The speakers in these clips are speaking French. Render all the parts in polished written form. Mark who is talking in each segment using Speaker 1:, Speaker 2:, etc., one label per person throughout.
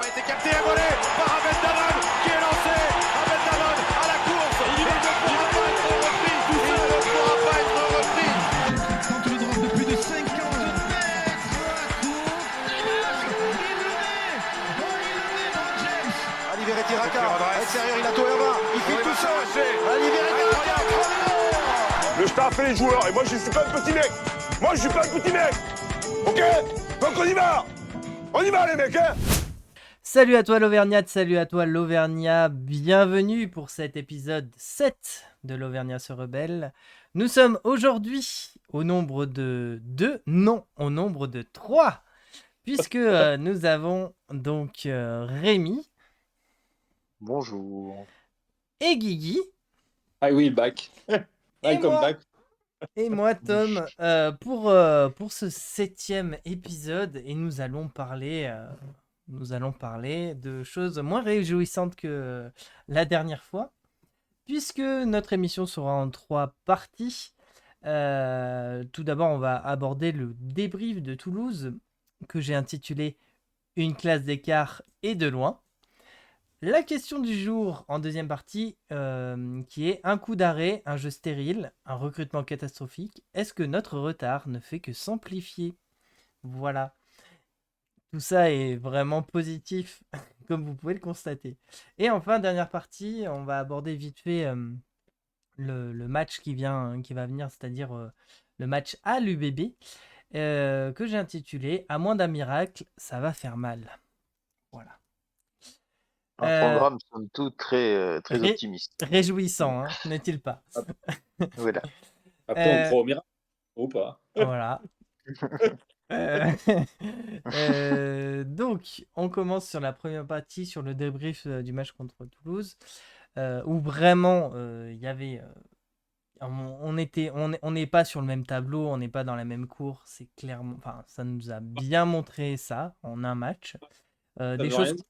Speaker 1: a été capté à voler par Ahmed Dallon qui est lancé. Ahmed Dallon à la course. Il ne pourra pas être repris. Il ne pourra pas être repris.
Speaker 2: Tente le drop de plus de 50 mètres. À court. Il le met. Oh, il le met dans James.
Speaker 1: Olivier Tiraka à l'extérieur, il a tout en main. Il fait tout seul. Olivier Tiraka
Speaker 3: Le staff et les joueurs, et moi je suis pas un petit mec. Moi je suis pas un petit mec. Ok? Donc on y va. On y va les mecs, hein?
Speaker 4: Salut à toi l'Auvergnate, salut à toi l'Auvergnat, bienvenue pour cet épisode 7 de l'Auvergnat se rebelle. Nous sommes aujourd'hui au nombre de 2, non, au nombre de 3, puisque nous avons donc Rémi
Speaker 5: Bonjour.
Speaker 4: et Guigui,
Speaker 5: I will back.
Speaker 4: et
Speaker 5: Welcome
Speaker 4: moi,
Speaker 5: back.
Speaker 4: et moi Tom, pour ce 7e épisode, et nous allons parler de choses moins réjouissantes que la dernière fois, puisque notre émission sera en 3 parties. Tout d'abord, on va aborder le débrief de Toulouse, que j'ai intitulé « Une classe d'écart et de loin ». La question du jour en deuxième partie, qui est un coup d'arrêt, un jeu stérile, un recrutement catastrophique. Est-ce que notre retard ne fait que s'amplifier? Voilà. Tout ça est vraiment positif, comme vous pouvez le constater. Et enfin, dernière partie, on va aborder vite fait le match qui va venir, c'est-à-dire le match à l'UBB, que j'ai intitulé « À moins d'un miracle, ça va faire mal ». Voilà.
Speaker 5: Un programme somme toute très optimiste.
Speaker 4: Réjouissant, hein, n'est-il pas?
Speaker 5: Voilà.
Speaker 6: Après, on croit au miracle ou pas?
Speaker 4: Voilà. Donc, on commence sur la première partie, sur le débrief du match contre Toulouse, où vraiment il y avait. On n'est pas sur le même tableau, on n'est pas dans la même cour, c'est clairement. Enfin, ça nous a bien montré ça en un match.
Speaker 6: Ça
Speaker 4: Des
Speaker 6: veut
Speaker 4: choses.
Speaker 6: rien dire,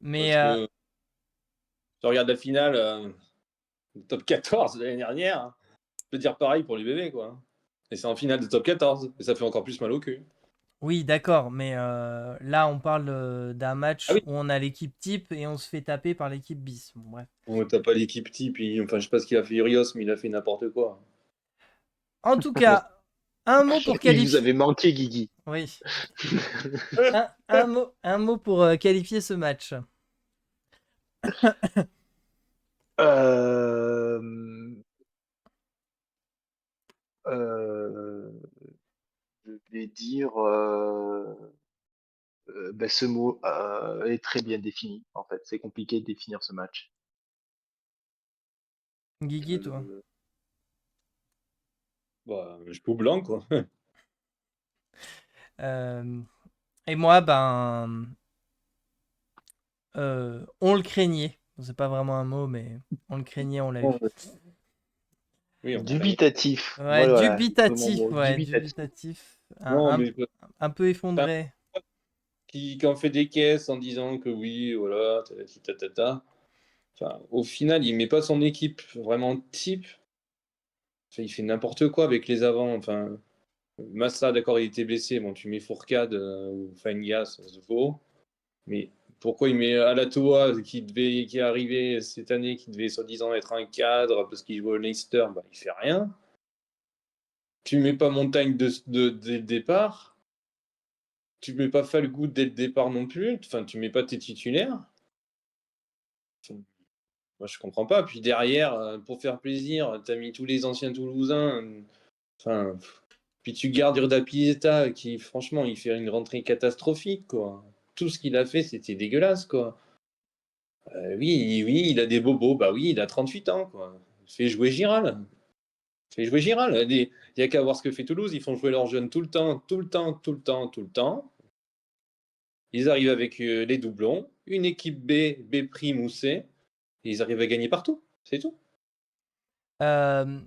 Speaker 4: Mais
Speaker 6: parce que tu regardes la finale, le top 14 de l'année dernière, hein, je peux dire pareil pour l'UBB, quoi. Et c'est en finale de top 14, et ça fait encore plus mal au cul.
Speaker 4: oui, d'accord, mais là on parle d'un match
Speaker 6: Ah oui.
Speaker 4: où on a l'équipe type et on se fait taper par l'équipe bis. Bon, bref.
Speaker 6: Bon, t'as pas l'équipe type, enfin, je sais pas ce qu'il a fait Urios, mais il a fait n'importe quoi.
Speaker 4: En tout cas, un mot pour
Speaker 5: Il vous
Speaker 4: qualifier.
Speaker 5: avait manqué, Guigui.
Speaker 4: Oui. Un mot pour qualifier ce match.
Speaker 5: Euh, je vais dire ce mot est très bien défini. En fait, c'est compliqué de définir ce match.
Speaker 4: Guigui, toi.
Speaker 6: Bah, je peux blanc, quoi.
Speaker 4: Et moi, on le craignait. C'est pas vraiment un mot, mais on le craignait, on l'a eu.
Speaker 6: Oui,
Speaker 5: Dubitatif.
Speaker 4: Ouais,
Speaker 5: Voilà,
Speaker 4: dubitatif,
Speaker 5: c'est mon mot,
Speaker 4: ouais,
Speaker 5: dubitatif.
Speaker 4: dubitatif.
Speaker 6: non, mais
Speaker 4: Un peu effondré.
Speaker 6: qui en fait des caisses en disant que oui, voilà, ta. Enfin, au final, il met pas son équipe vraiment type. Enfin, il fait n'importe quoi avec les avants. Enfin, Massa, d'accord, il était blessé. Bon, tu mets Fourcade ou Fangas, ça se vaut. Mais pourquoi il met Alatoa qui est arrivé cette année, qui devait soi-disant être un cadre parce qu'il joue au Leicester, bah, il fait rien. Tu mets pas Montagne dès le départ. Tu mets pas Falgout dès le départ non plus. Enfin, tu mets pas tes titulaires. Enfin, moi, je comprends pas. Puis derrière, pour faire plaisir, tu as mis tous les anciens Toulousains. Enfin, puis tu gardes Urda Pieta qui, franchement, il fait une rentrée catastrophique, quoi. Tout ce qu'il a fait, c'était dégueulasse, quoi. Oui, il a des bobos. Bah oui, il a 38 ans, quoi. Fais jouer Giral. Il n'y a qu'à voir ce que fait Toulouse. Ils font jouer leurs jeunes tout le temps, tout le temps, tout le temps, tout le temps. Ils arrivent avec les doublons, une équipe B, B' ou C, et ils arrivent à gagner partout. C'est tout.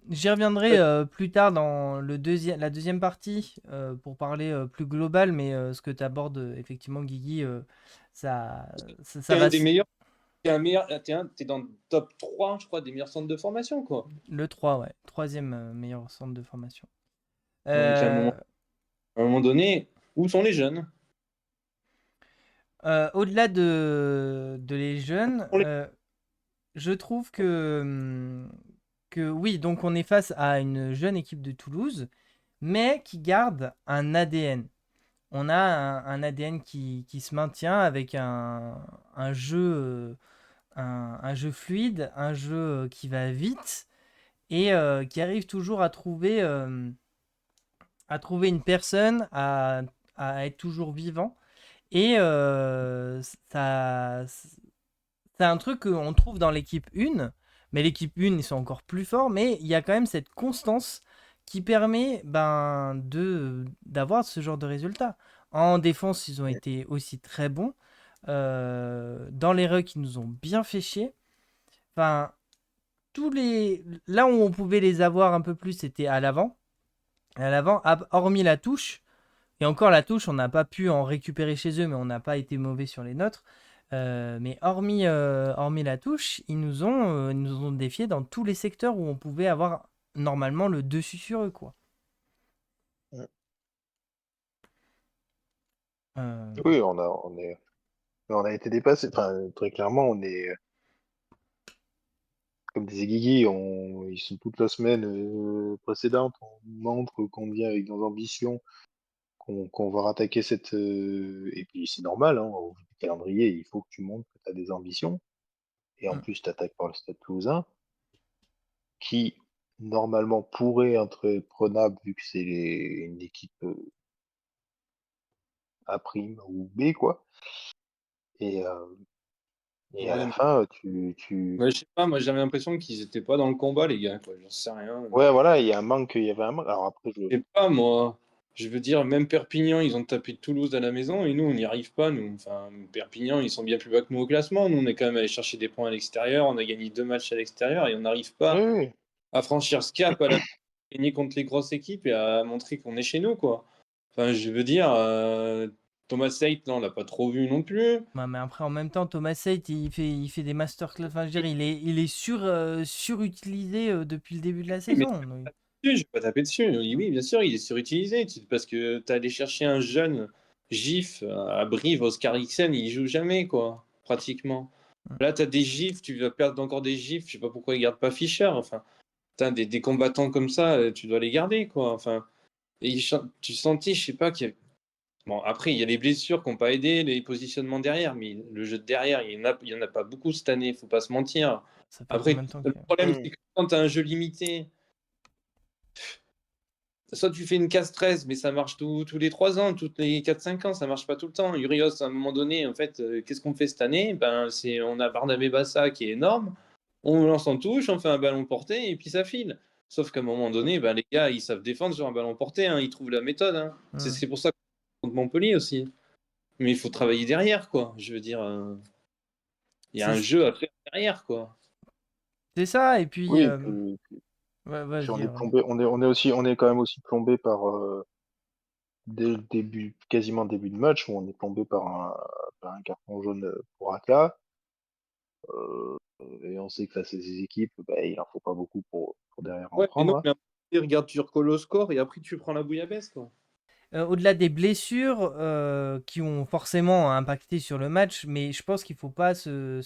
Speaker 4: J'y reviendrai plus tard dans la deuxième partie pour parler plus global, mais ce que tu abordes effectivement, Guigui, ça
Speaker 6: T'es
Speaker 4: va.
Speaker 6: un des meilleurs. T'es dans le top 3, je crois, des meilleurs centres de formation, quoi.
Speaker 4: Le 3, ouais. Troisième meilleur centre de formation.
Speaker 6: Donc à un moment donné, où sont les jeunes?
Speaker 4: Au-delà de les jeunes, je trouve que oui, donc on est face à une jeune équipe de Toulouse, mais qui garde un ADN. On a un ADN qui se maintient avec un jeu, un jeu fluide, un jeu qui va vite et qui arrive toujours à trouver une personne, à être toujours vivant. Et ça, c'est un truc qu'on trouve dans l'équipe 1, mais l'équipe 1, ils sont encore plus forts, mais il y a quand même cette constance qui permet d'avoir ce genre de résultat. En défense, ils ont été aussi très bons. Dans les rucks, ils nous ont bien fait chier. Enfin, là où on pouvait les avoir un peu plus, c'était à l'avant. À l'avant, hormis la touche, et encore la touche, on n'a pas pu en récupérer chez eux, mais on n'a pas été mauvais sur les nôtres. Mais hormis la touche, ils nous ont défiés dans tous les secteurs où on pouvait avoir normalement le dessus sur eux, quoi.
Speaker 5: Ouais.
Speaker 4: Euh,
Speaker 5: Oui, on a été dépassé. Enfin, très clairement, comme disait Guigui, ils sont toute la semaine précédente. On montre qu'on vient avec nos ambitions, qu'on va rattaquer cette. Et puis c'est normal, hein, au vu du calendrier, il faut que tu montres que tu as des ambitions. Et en
Speaker 4: mm.
Speaker 5: plus, tu attaques par le Stade Toulousain, qui normalement pourrait être prenable vu que c'est une équipe A' ou B, quoi. Et, euh, et à
Speaker 6: Ouais,
Speaker 5: la fin, tu...
Speaker 6: ouais, je sais pas, moi j'avais l'impression qu'ils étaient pas dans le combat, les gars, quoi. J'en sais rien.
Speaker 5: Ouais, voilà, il y avait un manque. Alors après,
Speaker 6: Je sais pas, moi. Je veux dire, même Perpignan, ils ont tapé Toulouse à la maison et nous, on n'y arrive pas, nous. Enfin, Perpignan, ils sont bien plus bas que nous au classement. Nous, on est quand même allé chercher des points à l'extérieur. On a gagné 2 matchs à l'extérieur et on n'arrive
Speaker 5: Oui,
Speaker 6: pas
Speaker 5: oui.
Speaker 6: à franchir ce cap, à gagner contre les grosses équipes et à montrer qu'on est chez nous, quoi. Enfin, je veux dire, Thomas Seyt, là, on l'a pas trop vu non plus.
Speaker 4: Ouais, mais après, en même temps, Thomas Seyt, il fait des masterclass. Enfin, je veux dire, il est surutilisé depuis le début de la
Speaker 6: Oui, mais
Speaker 4: saison. Donc,
Speaker 6: je vais pas taper dessus. Oui, oui, bien sûr, il est surutilisé. Parce que tu allé chercher un jeune GIF à Brive, Oscar Ixen, il joue jamais, quoi, pratiquement. Là, tu as des GIFs, tu vas perdre encore des GIFs. Je sais pas pourquoi ils gardent pas Fischer. Enfin, putain, des combattants comme ça, tu dois les garder, quoi. Enfin, et tu sentis, je sais pas, qu'il y a... Bon, après, il y a les blessures qui n'ont pas aidé, les positionnements derrière, mais le jeu de derrière, il y en a pas beaucoup cette année, faut pas se mentir.
Speaker 4: ça fait
Speaker 6: Après,
Speaker 4: combien de temps
Speaker 6: le
Speaker 4: que...
Speaker 6: problème,
Speaker 5: Mm.
Speaker 6: c'est que quand tu as un jeu limité, soit tu fais une case 13, mais ça marche tous les 3 ans, toutes les 4-5 ans, ça marche pas tout le temps. Urios, à un moment donné, en fait, qu'est-ce qu'on fait cette année? Ben, on a Barnabé Bassa qui est énorme, on lance en touche, on fait un ballon porté, et puis ça file. Sauf qu'à un moment donné, ben, les gars, ils savent défendre sur un ballon porté, hein, ils trouvent la méthode. Hein.
Speaker 4: Hmm.
Speaker 6: C'est pour ça qu'on contre Montpellier aussi. Mais il faut travailler derrière, quoi. Je veux dire, il y a un
Speaker 4: C'est
Speaker 6: jeu à faire derrière, quoi.
Speaker 4: c'est ça, et puis...
Speaker 5: Oui,
Speaker 4: ouais,
Speaker 5: puis on
Speaker 4: vas-y,
Speaker 5: est
Speaker 4: Aurélien.
Speaker 5: plombé, on est quand même aussi plombé par dès le début, quasiment début de match, où on est plombé par un carton jaune pour Aka. Et on sait que face à ces équipes, bah, il en faut pas beaucoup pour derrière en
Speaker 6: Ouais, mais non,
Speaker 5: prendre, hein.
Speaker 6: mais après, regarde, tu recolles au score, et après, tu prends la bouillabaisse, quoi.
Speaker 4: Au-delà des blessures qui ont forcément impacté sur le match, mais je pense qu'il ne faut pas se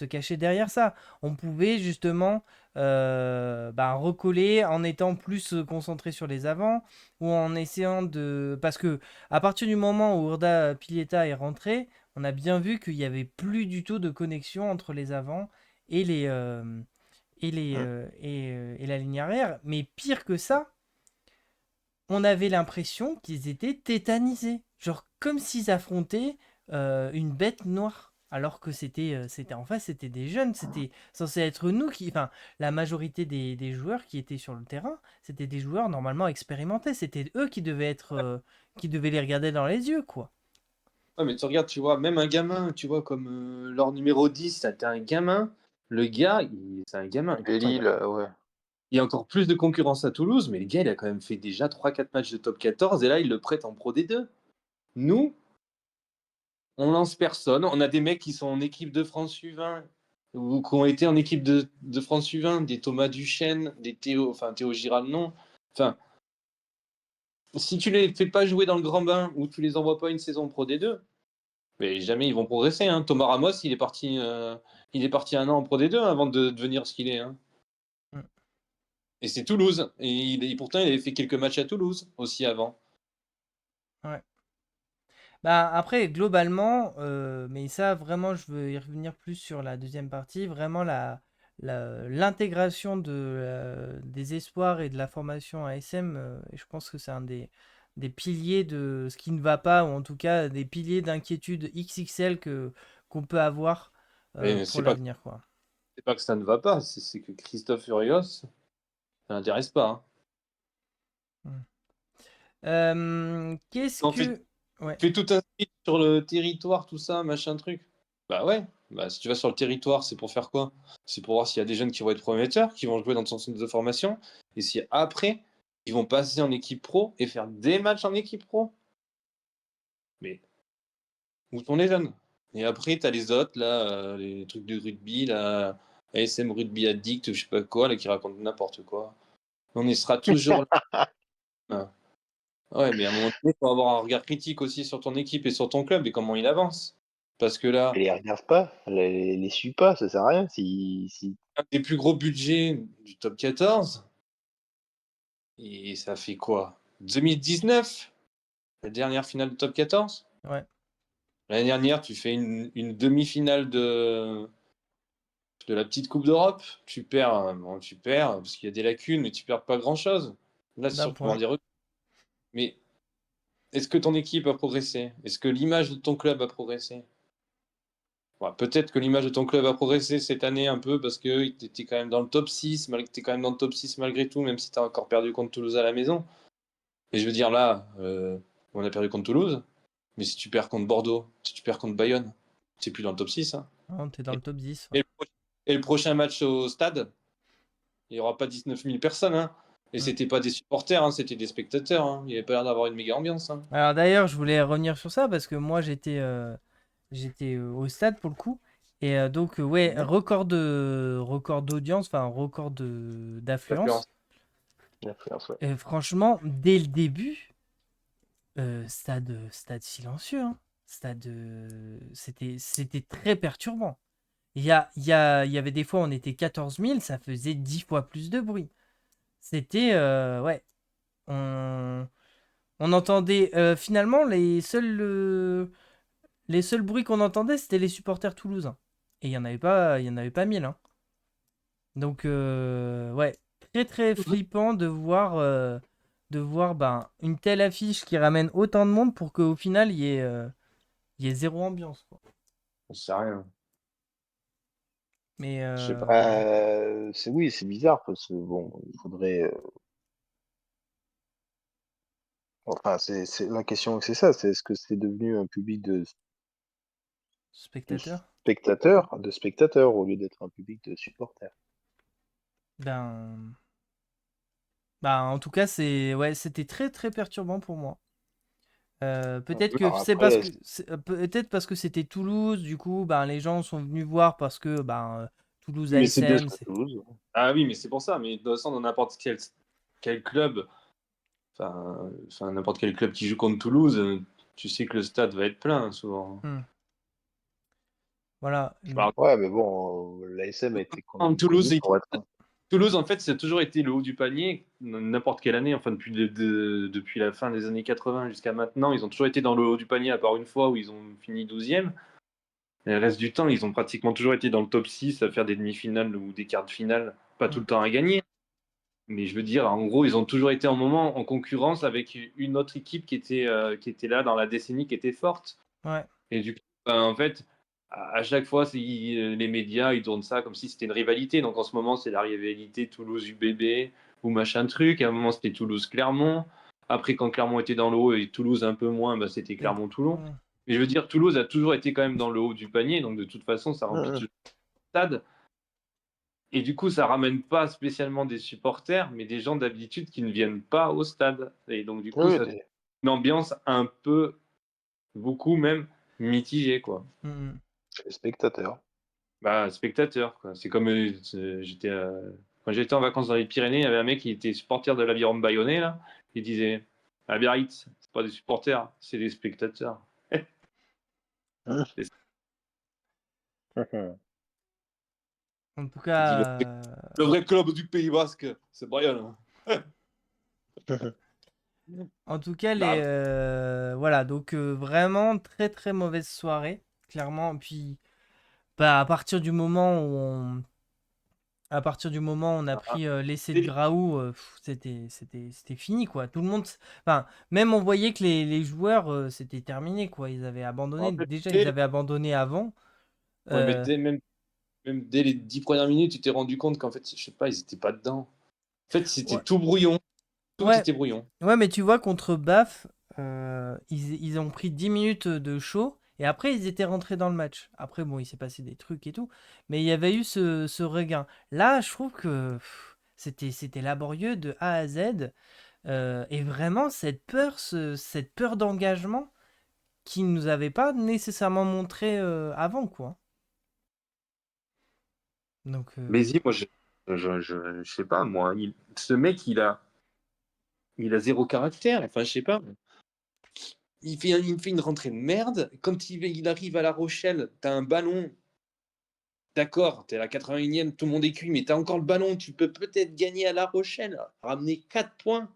Speaker 4: cacher derrière ça. On pouvait justement recoller en étant plus concentré sur les avants ou en essayant de... Parce que à partir du moment où Urda Pilieta est rentré, on a bien vu qu'il n'y avait plus du tout de connexion entre les avants et
Speaker 5: Mm.
Speaker 4: et la ligne arrière. Mais pire que ça, on avait l'impression qu'ils étaient tétanisés. Genre comme s'ils affrontaient une bête noire. Alors que c'était en face, c'était des jeunes, c'était censé être nous qui. Enfin, la majorité des joueurs qui étaient sur le terrain, c'était des joueurs normalement expérimentés. C'était eux qui devaient être. Qui devaient les regarder dans les yeux, quoi.
Speaker 6: Ouais, mais tu regardes, tu vois, même un gamin, tu vois, comme leur numéro 10, c'était un gamin. Le gars, c'est un gamin. Et pourtant,
Speaker 5: Belle-Île, ouais.
Speaker 6: il y a encore plus de concurrence à Toulouse, mais le gars, il a quand même fait déjà 3-4 matchs de top 14 et là, il le prête en Pro D2. Nous, on lance personne. On a des mecs qui sont en équipe de France U20 ou qui ont été en équipe de France U20, des Thomas Duchesne, des Théo, enfin Théo Giral, non. Enfin, si tu les fais pas jouer dans le grand bain ou tu les envoies pas une saison pro D2, mais jamais ils vont progresser. Hein. Thomas Ramos, il est parti 1 an en pro D2 avant de devenir ce qu'il est. Hein.
Speaker 4: Mm.
Speaker 6: Et c'est Toulouse. Et pourtant, il avait fait quelques matchs à Toulouse aussi avant.
Speaker 4: Ouais. Bah, après, globalement, mais ça, vraiment, je veux y revenir plus sur la deuxième partie. Vraiment, l'intégration des espoirs et de la formation ASM, je pense que c'est un des piliers de ce qui ne va pas, ou en tout cas des piliers d'inquiétude XXL qu'on peut avoir
Speaker 6: Mais
Speaker 4: pour l'avenir, quoi.
Speaker 6: c'est pas que ça ne va pas, c'est que Christophe Furios, ça n'intéresse pas. Hein.
Speaker 4: Qu'est-ce
Speaker 6: On fait,
Speaker 4: que... Ouais.
Speaker 6: fait tout un site sur le territoire, tout ça, machin truc. Bah ouais, bah si tu vas sur le territoire, c'est pour faire quoi? C'est pour voir s'il y a des jeunes qui vont être prometteurs, qui vont jouer dans ton centre de formation, et si après, ils vont passer en équipe pro et faire des matchs en équipe pro. Mais où sont les jeunes? Et après, t'as les autres, là, les trucs de rugby, là, ASM Rugby Addict, je sais pas quoi, là, qui racontent n'importe quoi. On y sera toujours là. Ouais, mais à un moment donné, il faut avoir un regard critique aussi sur ton équipe et sur ton club et comment il avance. Parce que là,
Speaker 5: Elle les regarde pas, elle les suit pas, ça sert à rien. Si...
Speaker 6: un des plus gros budgets du top 14, et ça fait quoi? 2019, la dernière finale du top 14?
Speaker 4: Ouais.
Speaker 6: L'année dernière, tu fais une demi-finale de la petite Coupe d'Europe. Tu perds, tu perds parce qu'il y a des lacunes, mais tu perds pas grand-chose. Là, c'est
Speaker 4: D'un
Speaker 6: sur le plan
Speaker 4: point.
Speaker 6: des recrues. Mais est-ce que ton équipe a progressé? Est-ce que l'image de ton club a progressé? Ouais, peut-être que l'image de ton club a progressé cette année un peu parce que tu étais quand même dans le top 6, t'es quand même dans le top 6 malgré tout, même si tu as encore perdu contre Toulouse à la maison. Et je veux dire, là, on a perdu contre Toulouse, mais si tu perds contre Bordeaux, si tu perds contre Bayonne, tu plus dans le top 6. Hein.
Speaker 4: Non, t'es dans le top 10. Ouais.
Speaker 6: Et, et le prochain match au stade, il n'y aura pas 19 000 personnes. Hein. Et
Speaker 4: Mm.
Speaker 6: c'était pas des supporters, hein, c'était des spectateurs. Hein. Il n'y avait pas l'air d'avoir une méga ambiance. Hein.
Speaker 4: Alors d'ailleurs, je voulais revenir sur ça parce que moi j'étais au stade pour le coup. Et donc, ouais,
Speaker 5: Mhm.
Speaker 4: record d'audience, enfin, record d'affluence.
Speaker 6: L'affluence.
Speaker 5: L'influence, ouais.
Speaker 4: Et franchement, dès le début, stade silencieux. Hein. C'était très perturbant. Il y avait des fois, on était 14 000, ça faisait 10 fois plus de bruit. C'était, ouais, on, on entendait, finalement, les seuls bruits qu'on entendait, c'était les supporters toulousains. Et il y en avait pas 1000. Hein. Donc, ouais, très très flippant de voir ben, une telle affiche qui ramène autant de monde pour qu'au final, il y ait zéro ambiance. Quoi.
Speaker 6: On sait rien.
Speaker 4: Mais,
Speaker 6: Je sais pas.
Speaker 5: Oui, c'est bizarre parce que bon, il faudrait. Enfin, la question, c'est ça, c'est est-ce que c'est devenu un public de
Speaker 4: spectateur,
Speaker 5: spectateurs au lieu d'être un public de supporters.
Speaker 4: ben, bah, en tout cas, ouais, c'était très très perturbant pour moi. Peut-être que
Speaker 5: Alors
Speaker 4: c'est parce
Speaker 5: après,
Speaker 4: que peut-être parce que c'était Toulouse, du coup, ben les gens sont venus voir parce que ben Toulouse
Speaker 6: Mais c'est
Speaker 4: ASM,
Speaker 5: à Toulouse.
Speaker 6: Ah oui, mais c'est pour ça. Mais de toute façon, dans n'importe quel club, n'importe quel club qui joue contre Toulouse, tu sais que le stade va être plein souvent.
Speaker 4: Hmm. Voilà.
Speaker 6: Je parle
Speaker 5: Ouais, mais bon, l'ASM a été
Speaker 6: de
Speaker 5: connu
Speaker 6: Toulouse.
Speaker 5: pour être.
Speaker 6: Toulouse, en fait, ça a toujours été le haut du panier, n'importe quelle année, enfin depuis la fin des années 80 jusqu'à maintenant, ils ont toujours été dans le haut du panier, à part une fois où ils ont fini 12e. Et le reste du temps, ils ont pratiquement toujours été dans le top 6 à faire des demi-finales ou des quarts de finale, pas tout
Speaker 4: Hmm.
Speaker 6: le temps à gagner. Mais je veux dire, en gros, ils ont toujours été un moment en concurrence avec une autre équipe qui était là dans la décennie, qui était forte.
Speaker 4: Ouais.
Speaker 6: Et du coup, en fait, à chaque fois, les médias, ils tournent ça comme si c'était une rivalité. Donc en ce moment, c'est la rivalité Toulouse-UBB ou machin truc. À un moment, c'était Toulouse-Clermont. Après, quand Clermont était dans le haut et Toulouse un peu moins, bah, c'était
Speaker 4: Et-
Speaker 6: Clermont-Toulon.
Speaker 4: hmm.
Speaker 6: Mais je veux dire, Toulouse a toujours été quand même dans le haut du panier. Donc de toute façon, ça remplit
Speaker 5: Hum,
Speaker 6: toujours le stade. Et du coup, ça ramène pas spécialement des supporters, mais des gens d'habitude qui ne viennent pas au stade. Et donc, du coup,
Speaker 5: oui,
Speaker 6: ça fait une ambiance un peu, beaucoup même, mitigée, quoi.
Speaker 4: Hmm.
Speaker 5: les spectateurs.
Speaker 6: Bah, spectateur, quoi. C'est comme quand j'étais en vacances dans les Pyrénées, il y avait un mec qui était supporter de l'Aviron Bayonnais, là. Il disait À Biarritz, c'est pas des supporters, c'est des spectateurs.
Speaker 4: En tout
Speaker 6: Je dis,
Speaker 4: cas,
Speaker 6: le vrai club du Pays Basque, c'est Bayonne.
Speaker 4: en tout cas,
Speaker 6: Bah,
Speaker 4: voilà, donc vraiment très très mauvaise soirée, clairement. Puis bah, à partir du moment où on a pris l'essai de Graou, c'était fini quoi. Tout le monde, enfin, même on voyait que les joueurs, c'était terminé quoi. Ils avaient abandonné.
Speaker 6: en fait,
Speaker 4: Déjà, ils avaient abandonné avant.
Speaker 6: ouais, mais
Speaker 4: Euh,
Speaker 6: même dès les 10 premières minutes, tu t'es rendu compte qu'en fait, je sais pas, ils étaient pas dedans. En fait, c'était
Speaker 4: ouais,
Speaker 6: tout brouillon. Tout
Speaker 4: ouais,
Speaker 6: était brouillon.
Speaker 4: ouais, mais tu vois, contre Baf, ils ont pris 10 minutes de show et après ils étaient rentrés dans le match. Après, bon, il s'est passé des trucs et tout, mais il y avait eu ce regain. Là, je trouve que c'était laborieux de A à Z. Et vraiment, cette peur d'engagement qu'ils nous avait pas nécessairement montré avant, quoi. Donc,
Speaker 6: Mais si, moi, je sais pas, moi. Ce mec, il a zéro caractère. Enfin, je sais pas. Il me fait une rentrée de merde. Quand il arrive à La Rochelle, t'as un ballon. D'accord, t'es à la 81e, tout le monde est cuit, mais t'as encore le ballon. Tu peux peut-être gagner à La Rochelle. Ramener 4 points.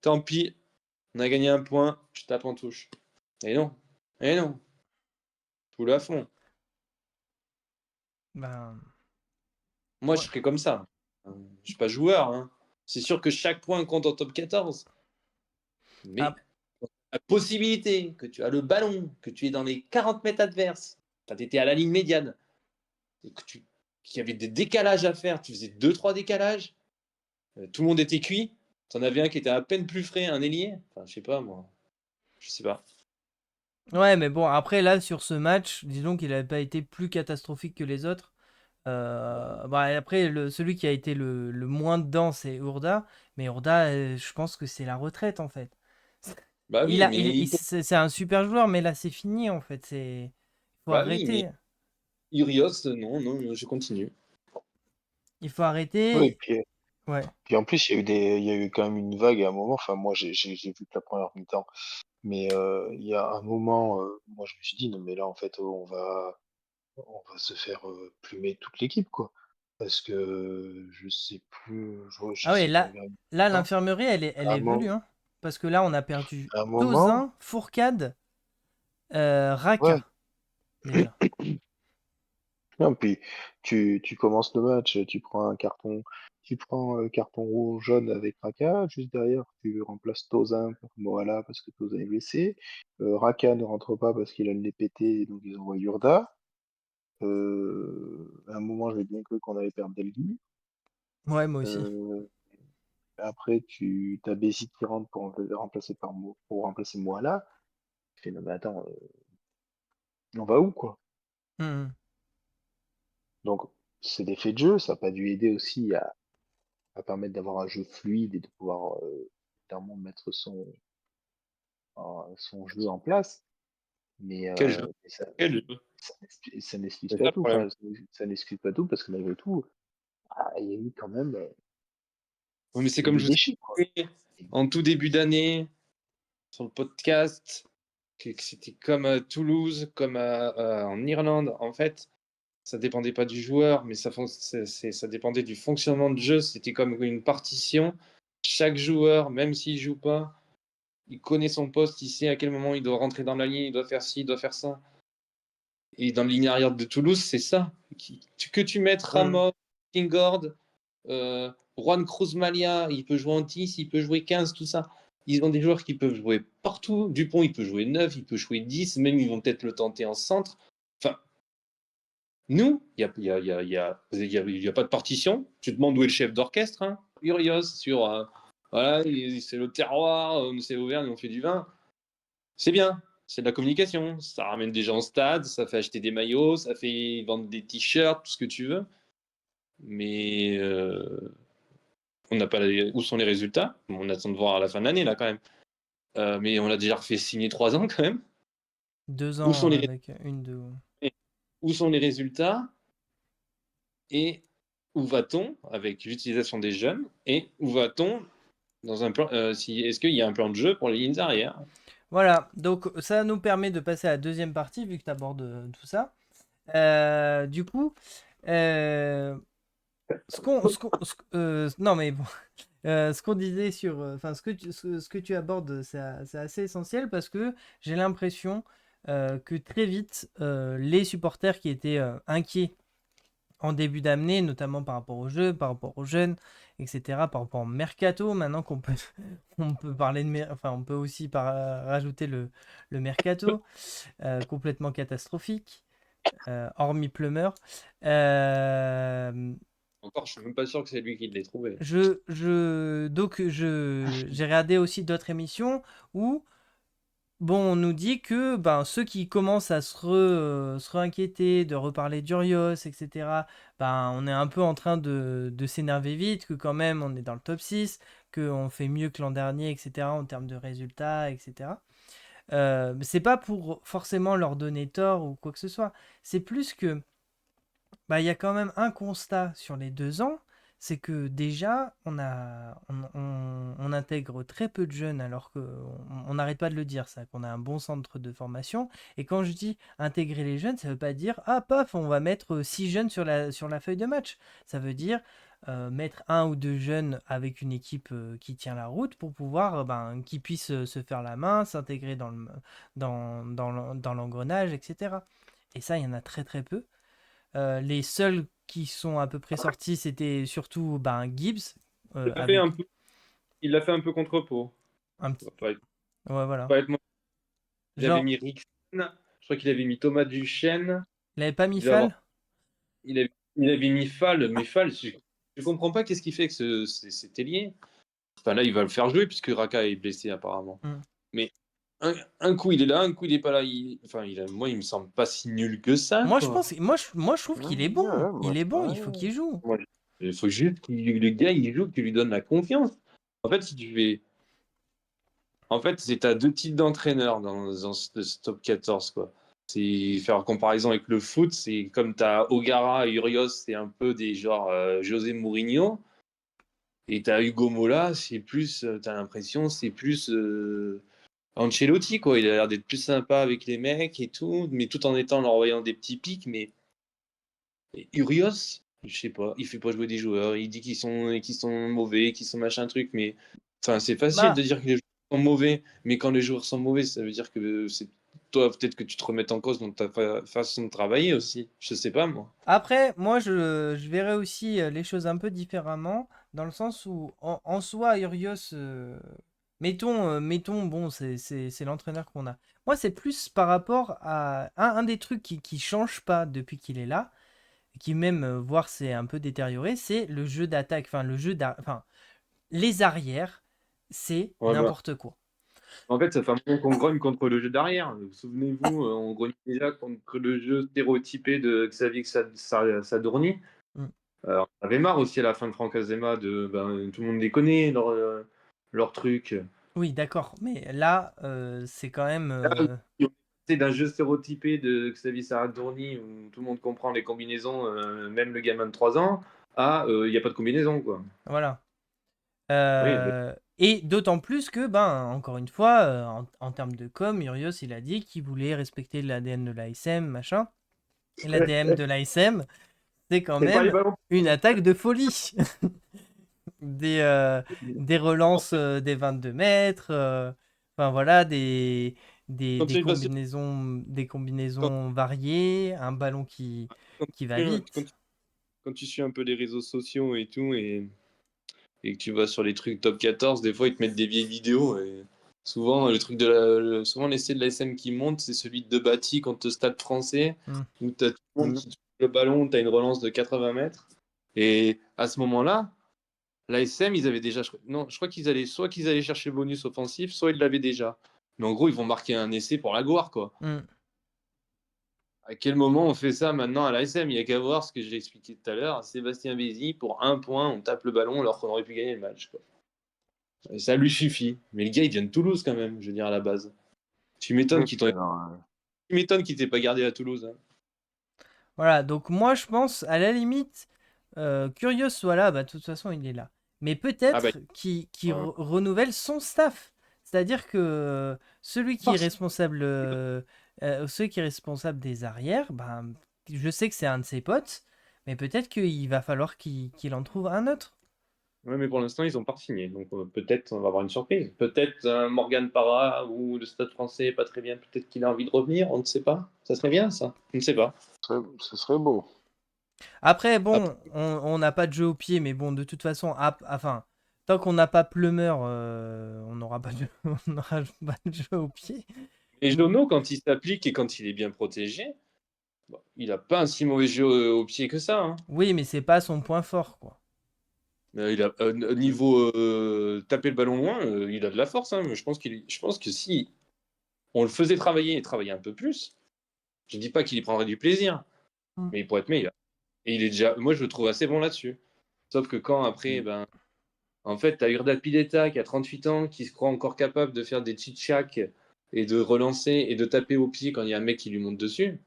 Speaker 6: Tant pis, on a gagné un point. Je tape en touche. Et non. Et non. Tout à fond.
Speaker 4: ben,
Speaker 6: Moi, je
Speaker 4: ouais.
Speaker 6: serais comme ça. Je suis pas joueur, hein. C'est sûr que chaque point compte en top 14. Mais
Speaker 4: Ah,
Speaker 6: la possibilité que tu as le ballon, que tu es dans les 40 mètres adverses, tu étais à la ligne médiane, et qu'il y avait des décalages à faire, tu faisais 2-3 décalages, tout le monde était cuit, tu en avais un qui était à peine plus frais, un ailier. Enfin, je sais pas, moi. Je sais pas.
Speaker 4: ouais, mais bon, après, là, sur ce match, disons qu'il n'avait pas été plus catastrophique que les autres. Bah, après, celui qui a été le moins dedans, c'est Urda. Mais Urda, je pense que c'est la retraite, en fait.
Speaker 6: Bah
Speaker 4: Il
Speaker 6: oui,
Speaker 4: a,
Speaker 6: mais
Speaker 4: c'est un super joueur, mais là, c'est fini, en fait. Faut
Speaker 6: bah oui, mais
Speaker 4: arrêter.
Speaker 6: Urios, non, non, je continue.
Speaker 4: Il faut
Speaker 5: Oui,
Speaker 4: arrêter. Ouais.
Speaker 5: puis en plus, il y a eu quand même une vague à un moment. Enfin, moi, j'ai vu que la première mi-temps, mais il y a un moment, moi, je me suis dit, non, mais là, en fait, on va se faire plumer toute l'équipe, quoi. Parce que je sais plus,
Speaker 4: Ah ouais,
Speaker 5: j'ai
Speaker 4: là,
Speaker 5: regardé
Speaker 4: là
Speaker 5: ça.
Speaker 4: l'infirmerie, elle
Speaker 5: À
Speaker 4: est
Speaker 5: un
Speaker 4: velue,
Speaker 5: moment,
Speaker 4: hein. Parce que là, on a perdu
Speaker 5: à un moment,
Speaker 4: Tozin, Fourcade, Raka,
Speaker 5: ouais.
Speaker 4: déjà.
Speaker 5: Non, puis tu commences le match, tu prends carton rouge jaune avec Raka, juste derrière tu remplaces Tozin pour Moala parce que Tozin est blessé. Raka ne rentre pas parce qu'il a le nez pété, donc ils envoient Yurda. À un moment j'ai bien cru qu'on allait perdre Delguy.
Speaker 4: Ouais, moi aussi.
Speaker 5: Euh, Après tu as Bessie qui rentre pour pour remplacer Moala. Je fais non mais attends, on va où quoi?
Speaker 4: Mhm.
Speaker 5: Donc c'est des faits de jeu, ça n'a pas dû aider aussi à permettre d'avoir un jeu fluide et de pouvoir clairement mettre son jeu en place. Mais,
Speaker 6: Quel jeu? Quel jeu?
Speaker 5: ça n'excuse
Speaker 6: C'est
Speaker 5: pas
Speaker 6: ça le
Speaker 5: tout.
Speaker 6: problème.
Speaker 5: Enfin, ça n'excuse pas tout parce que malgré tout, il y a eu quand même
Speaker 6: Oui, mais c'est
Speaker 5: il y a
Speaker 6: comme
Speaker 5: des
Speaker 6: je vous
Speaker 5: déchets, quoi.
Speaker 6: ai dit en tout début d'année sur le podcast, que c'était comme à Toulouse, comme en Irlande. En fait, ça dépendait pas du joueur, mais ça dépendait du fonctionnement de jeu. C'était comme une partition. Chaque joueur, même s'il joue pas, il connaît son poste, il sait à quel moment il doit rentrer dans la ligne, il doit faire ci, il doit faire ça. Et dans la ligne arrière de Toulouse, c'est ça. Que tu mettes
Speaker 5: Mhm.
Speaker 6: Ramos, Kingord, Juan Cruz Malia, il peut jouer en 10, il peut jouer 15, tout ça. Ils ont des joueurs qui peuvent jouer partout. Dupont, il peut jouer 9, il peut jouer 10, même ils vont peut-être le tenter en centre. Enfin, nous, il n'y a, y a, y a, y a, y a pas de partition. Tu te demandes où est le chef d'orchestre. Hein. Urios, sur. Voilà, c'est le terroir, c'est Auvergne, on fait du vin. C'est bien, c'est de la communication. Ça ramène des gens au stade, ça fait acheter des maillots, ça fait vendre des t-shirts, tout ce que tu veux. Mais on n'a pas où sont les résultats. On attend de voir à la fin de l'année, là, quand même. Mais on l'a déjà refait signer 3 ans, quand même.
Speaker 4: Deux
Speaker 6: Où
Speaker 4: ans
Speaker 6: sont les
Speaker 4: avec une de.
Speaker 6: résultats? Où sont les résultats? Et où va-t-on avec l'utilisation des jeunes? Et où va-t-on Dans un plan, est-ce qu'il y a un plan de jeu pour les lignes arrière?
Speaker 4: Voilà, donc ça nous permet de passer à la deuxième partie, vu que tu abordes tout ça. Du coup, euh, non mais bon, ce qu'on disait sur, enfin ce que tu abordes, c'est assez essentiel parce que j'ai l'impression que très vite, les supporters qui étaient inquiets en début d'année, notamment par rapport au jeu, par rapport aux jeunes, etc., par rapport au mercato, maintenant qu'on peut, on peut parler de, enfin, on peut aussi rajouter le mercato, complètement catastrophique, hormis Plumeur. Euh,
Speaker 6: Encore, je suis même pas sûr que c'est lui qui l'ait trouvé.
Speaker 4: donc, j'ai regardé aussi d'autres émissions où bon, on nous dit que ben, ceux qui commencent à se réinquiéter, de reparler d'Urios, etc., ben, on est un peu en train de s'énerver vite, que quand même on est dans le top 6, qu'on fait mieux que l'an dernier, etc., en termes de résultats, etc. Mais c'est pas pour forcément leur donner tort ou quoi que ce soit. C'est plus que bah, il y a quand même un constat sur les 2 ans, c'est que déjà, on intègre très peu de jeunes, alors qu'on n'arrête pas de le dire, ça, qu'on a un bon centre de formation. Et quand je dis intégrer les jeunes, ça ne veut pas dire, ah paf, on va mettre 6 jeunes sur la feuille de match. Ça veut dire mettre 1 ou 2 jeunes avec une équipe qui tient la route pour pouvoir, ben, qu'ils puissent se faire la main, s'intégrer dans l'engrenage, etc. Et ça, il y en a très très peu. Les seuls qui sont à peu près sortis, c'était surtout ben, Gibbs,
Speaker 6: Il l'a fait
Speaker 4: avec
Speaker 6: un peu, il l'a fait un peu contre Pau.
Speaker 4: un
Speaker 6: Ça
Speaker 4: petit...
Speaker 6: va pas être,
Speaker 4: Ouais, voilà.
Speaker 6: pas être moi. Il avait
Speaker 4: Genre,
Speaker 6: mis Rixen, je crois qu'il avait mis Thomas Duchesne.
Speaker 4: il avait pas
Speaker 6: Il
Speaker 4: mis
Speaker 6: devait avoir,
Speaker 4: Fall?
Speaker 6: il avait mis Fall, mais Fall, je comprends pas qu'est-ce qu'il fait avec cet ailier. Enfin là, il va le faire jouer puisque Raka est blessé apparemment.
Speaker 4: Hmm.
Speaker 6: Mais un coup il est là, un coup il est pas là. Moi, il me semble pas si nul que ça,
Speaker 4: Moi, je
Speaker 6: quoi.
Speaker 4: pense, moi, je trouve qu'il est bon. Il est bon, il faut qu'il joue.
Speaker 6: Moi, il faut juste que le gars il joue, que tu lui donnes la confiance. En fait, si tu fais En fait, c'est à deux types d'entraîneurs dans ce top 14, quoi. C'est faire en comparaison avec le foot, c'est comme tu as Ogara et Urios, c'est un peu des genres José Mourinho. Et tu as Hugo Mola, c'est plus, tu as l'impression, c'est plus Ancelotti, quoi. Il a l'air d'être plus sympa avec les mecs et tout, mais tout en étant leur envoyant des petits pics. Mais Urios, je sais pas, il fait pas jouer des joueurs, il dit qu'ils sont mauvais, qu'ils sont machin truc, mais enfin, c'est facile de
Speaker 4: Bah,
Speaker 6: dire que les joueurs sont mauvais, mais quand les joueurs sont mauvais, ça veut dire que c'est toi, peut-être que tu te remettes en cause dans ta façon de travailler aussi. Je sais pas, moi.
Speaker 4: après, moi, je verrais aussi les choses un peu différemment, dans le sens où, en soi, Urios, mettons, bon, c'est l'entraîneur qu'on a. Moi, c'est plus par rapport à un des trucs qui change pas depuis qu'il est là, qui même, voire c'est un peu détérioré, c'est le jeu d'attaque, enfin enfin les arrières, c'est
Speaker 6: Voilà.
Speaker 4: n'importe quoi.
Speaker 6: En fait, ça fait un moment qu'on grogne contre le jeu d'arrière. Souvenez-vous, on grogne déjà contre le jeu stéréotypé de Xavier Sadorni.
Speaker 4: Mm.
Speaker 6: On avait marre aussi à la fin de Franck Azema tout le monde les connaît, leur truc.
Speaker 4: Oui, d'accord, mais là, c'est quand même...
Speaker 6: C'est d'un jeu stéréotypé de Xavier Saratourni où tout le monde comprend les combinaisons, même le gamin de 3 ans, il n'y a pas de combinaison, quoi.
Speaker 4: Voilà.
Speaker 6: Oui,
Speaker 4: Et d'autant plus que, ben, encore une fois, en termes de com, Urios, il a dit qu'il voulait respecter l'ADN de l'ASM, machin. Et l'ADN de l'ASM, c'est quand
Speaker 6: c'est pas les
Speaker 4: même
Speaker 6: ballons.
Speaker 4: une attaque de folie. des, euh, des relances des 22 mètres, enfin voilà,
Speaker 6: Quand tu vas sur-
Speaker 4: des
Speaker 6: quand-
Speaker 4: combinaisons variées, un ballon
Speaker 6: quand
Speaker 4: qui va
Speaker 6: tu suis-
Speaker 4: vite.
Speaker 6: quand tu suis un peu les réseaux sociaux et tout, et que tu vas sur les trucs top 14, des fois ils te mettent des vieilles vidéos. Et souvent, souvent l'essai de la SM qui monte, c'est celui de Bati contre le Stade français,
Speaker 4: Hmm.
Speaker 6: où tu as tout le monde qui touche le ballon, tu as une relance de 80 mètres. Et à ce moment-là, l'ASM, ils avaient déjà. Non, je crois qu'ils allaient chercher le bonus offensif, soit ils l'avaient déjà. Mais en gros, ils vont marquer un essai pour la gloire, quoi.
Speaker 4: Hmm.
Speaker 6: À quel moment on fait ça maintenant à l'ASM? Il n'y a qu'à voir ce que j'ai expliqué tout à l'heure. Sébastien Bézi, pour 1 point, on tape le ballon alors qu'on aurait pu gagner le match, quoi. Et ça lui suffit. Mais le gars, il vient de Toulouse quand même, je veux dire, à la base. Tu m'étonnes qu'ils t'aient pas gardé à Toulouse, hein.
Speaker 4: Voilà, donc moi je pense, à la limite, Curios soit là, bah de toute façon il est là. mais
Speaker 6: Ah bah,
Speaker 4: peut-être qui
Speaker 6: ouais.
Speaker 4: renouvelle son staff. C'est-à-dire que celui qui est
Speaker 6: Force.
Speaker 4: responsable, celui qui est responsable des arrières, ben, je sais que c'est un de ses potes, mais peut-être qu'il va falloir qu'il en trouve un autre.
Speaker 6: Ouais, mais pour l'instant, ils ont pas signé. Donc peut-être on va avoir une surprise. Peut-être Morgan Parra ou le Stade français est pas très bien. Peut-être qu'il a envie de revenir. On ne sait pas. Ça serait bien, ça. On ne sait pas.
Speaker 5: Ce serait beau.
Speaker 4: Après, bon,
Speaker 6: Après,
Speaker 4: on n'a pas de jeu au pied, mais bon, de toute façon, enfin, tant qu'on n'a pas Plumeur, on n'aura pas de, on n'aura pas de jeu au pied.
Speaker 6: et
Speaker 4: Mm.
Speaker 6: Jono, quand il s'applique et quand il est bien protégé, bon, il a pas un si mauvais jeu au pied que ça, hein.
Speaker 4: Oui, mais c'est pas son point fort, quoi.
Speaker 6: Il a niveau taper le ballon loin, il a de la force, hein. Je pense que si on le faisait travailler et travailler un peu plus, je dis pas qu'il y prendrait du plaisir,
Speaker 4: Mm.
Speaker 6: mais il pourrait être meilleur. Et il est déjà, moi je le trouve assez bon là-dessus. Sauf que quand après,
Speaker 5: Mm.
Speaker 6: ben, en fait, t'as Urda Pileta qui a 38 ans, qui se croit encore capable de faire des tchitchaks et de relancer et de taper au pied quand il y a un mec qui lui monte dessus.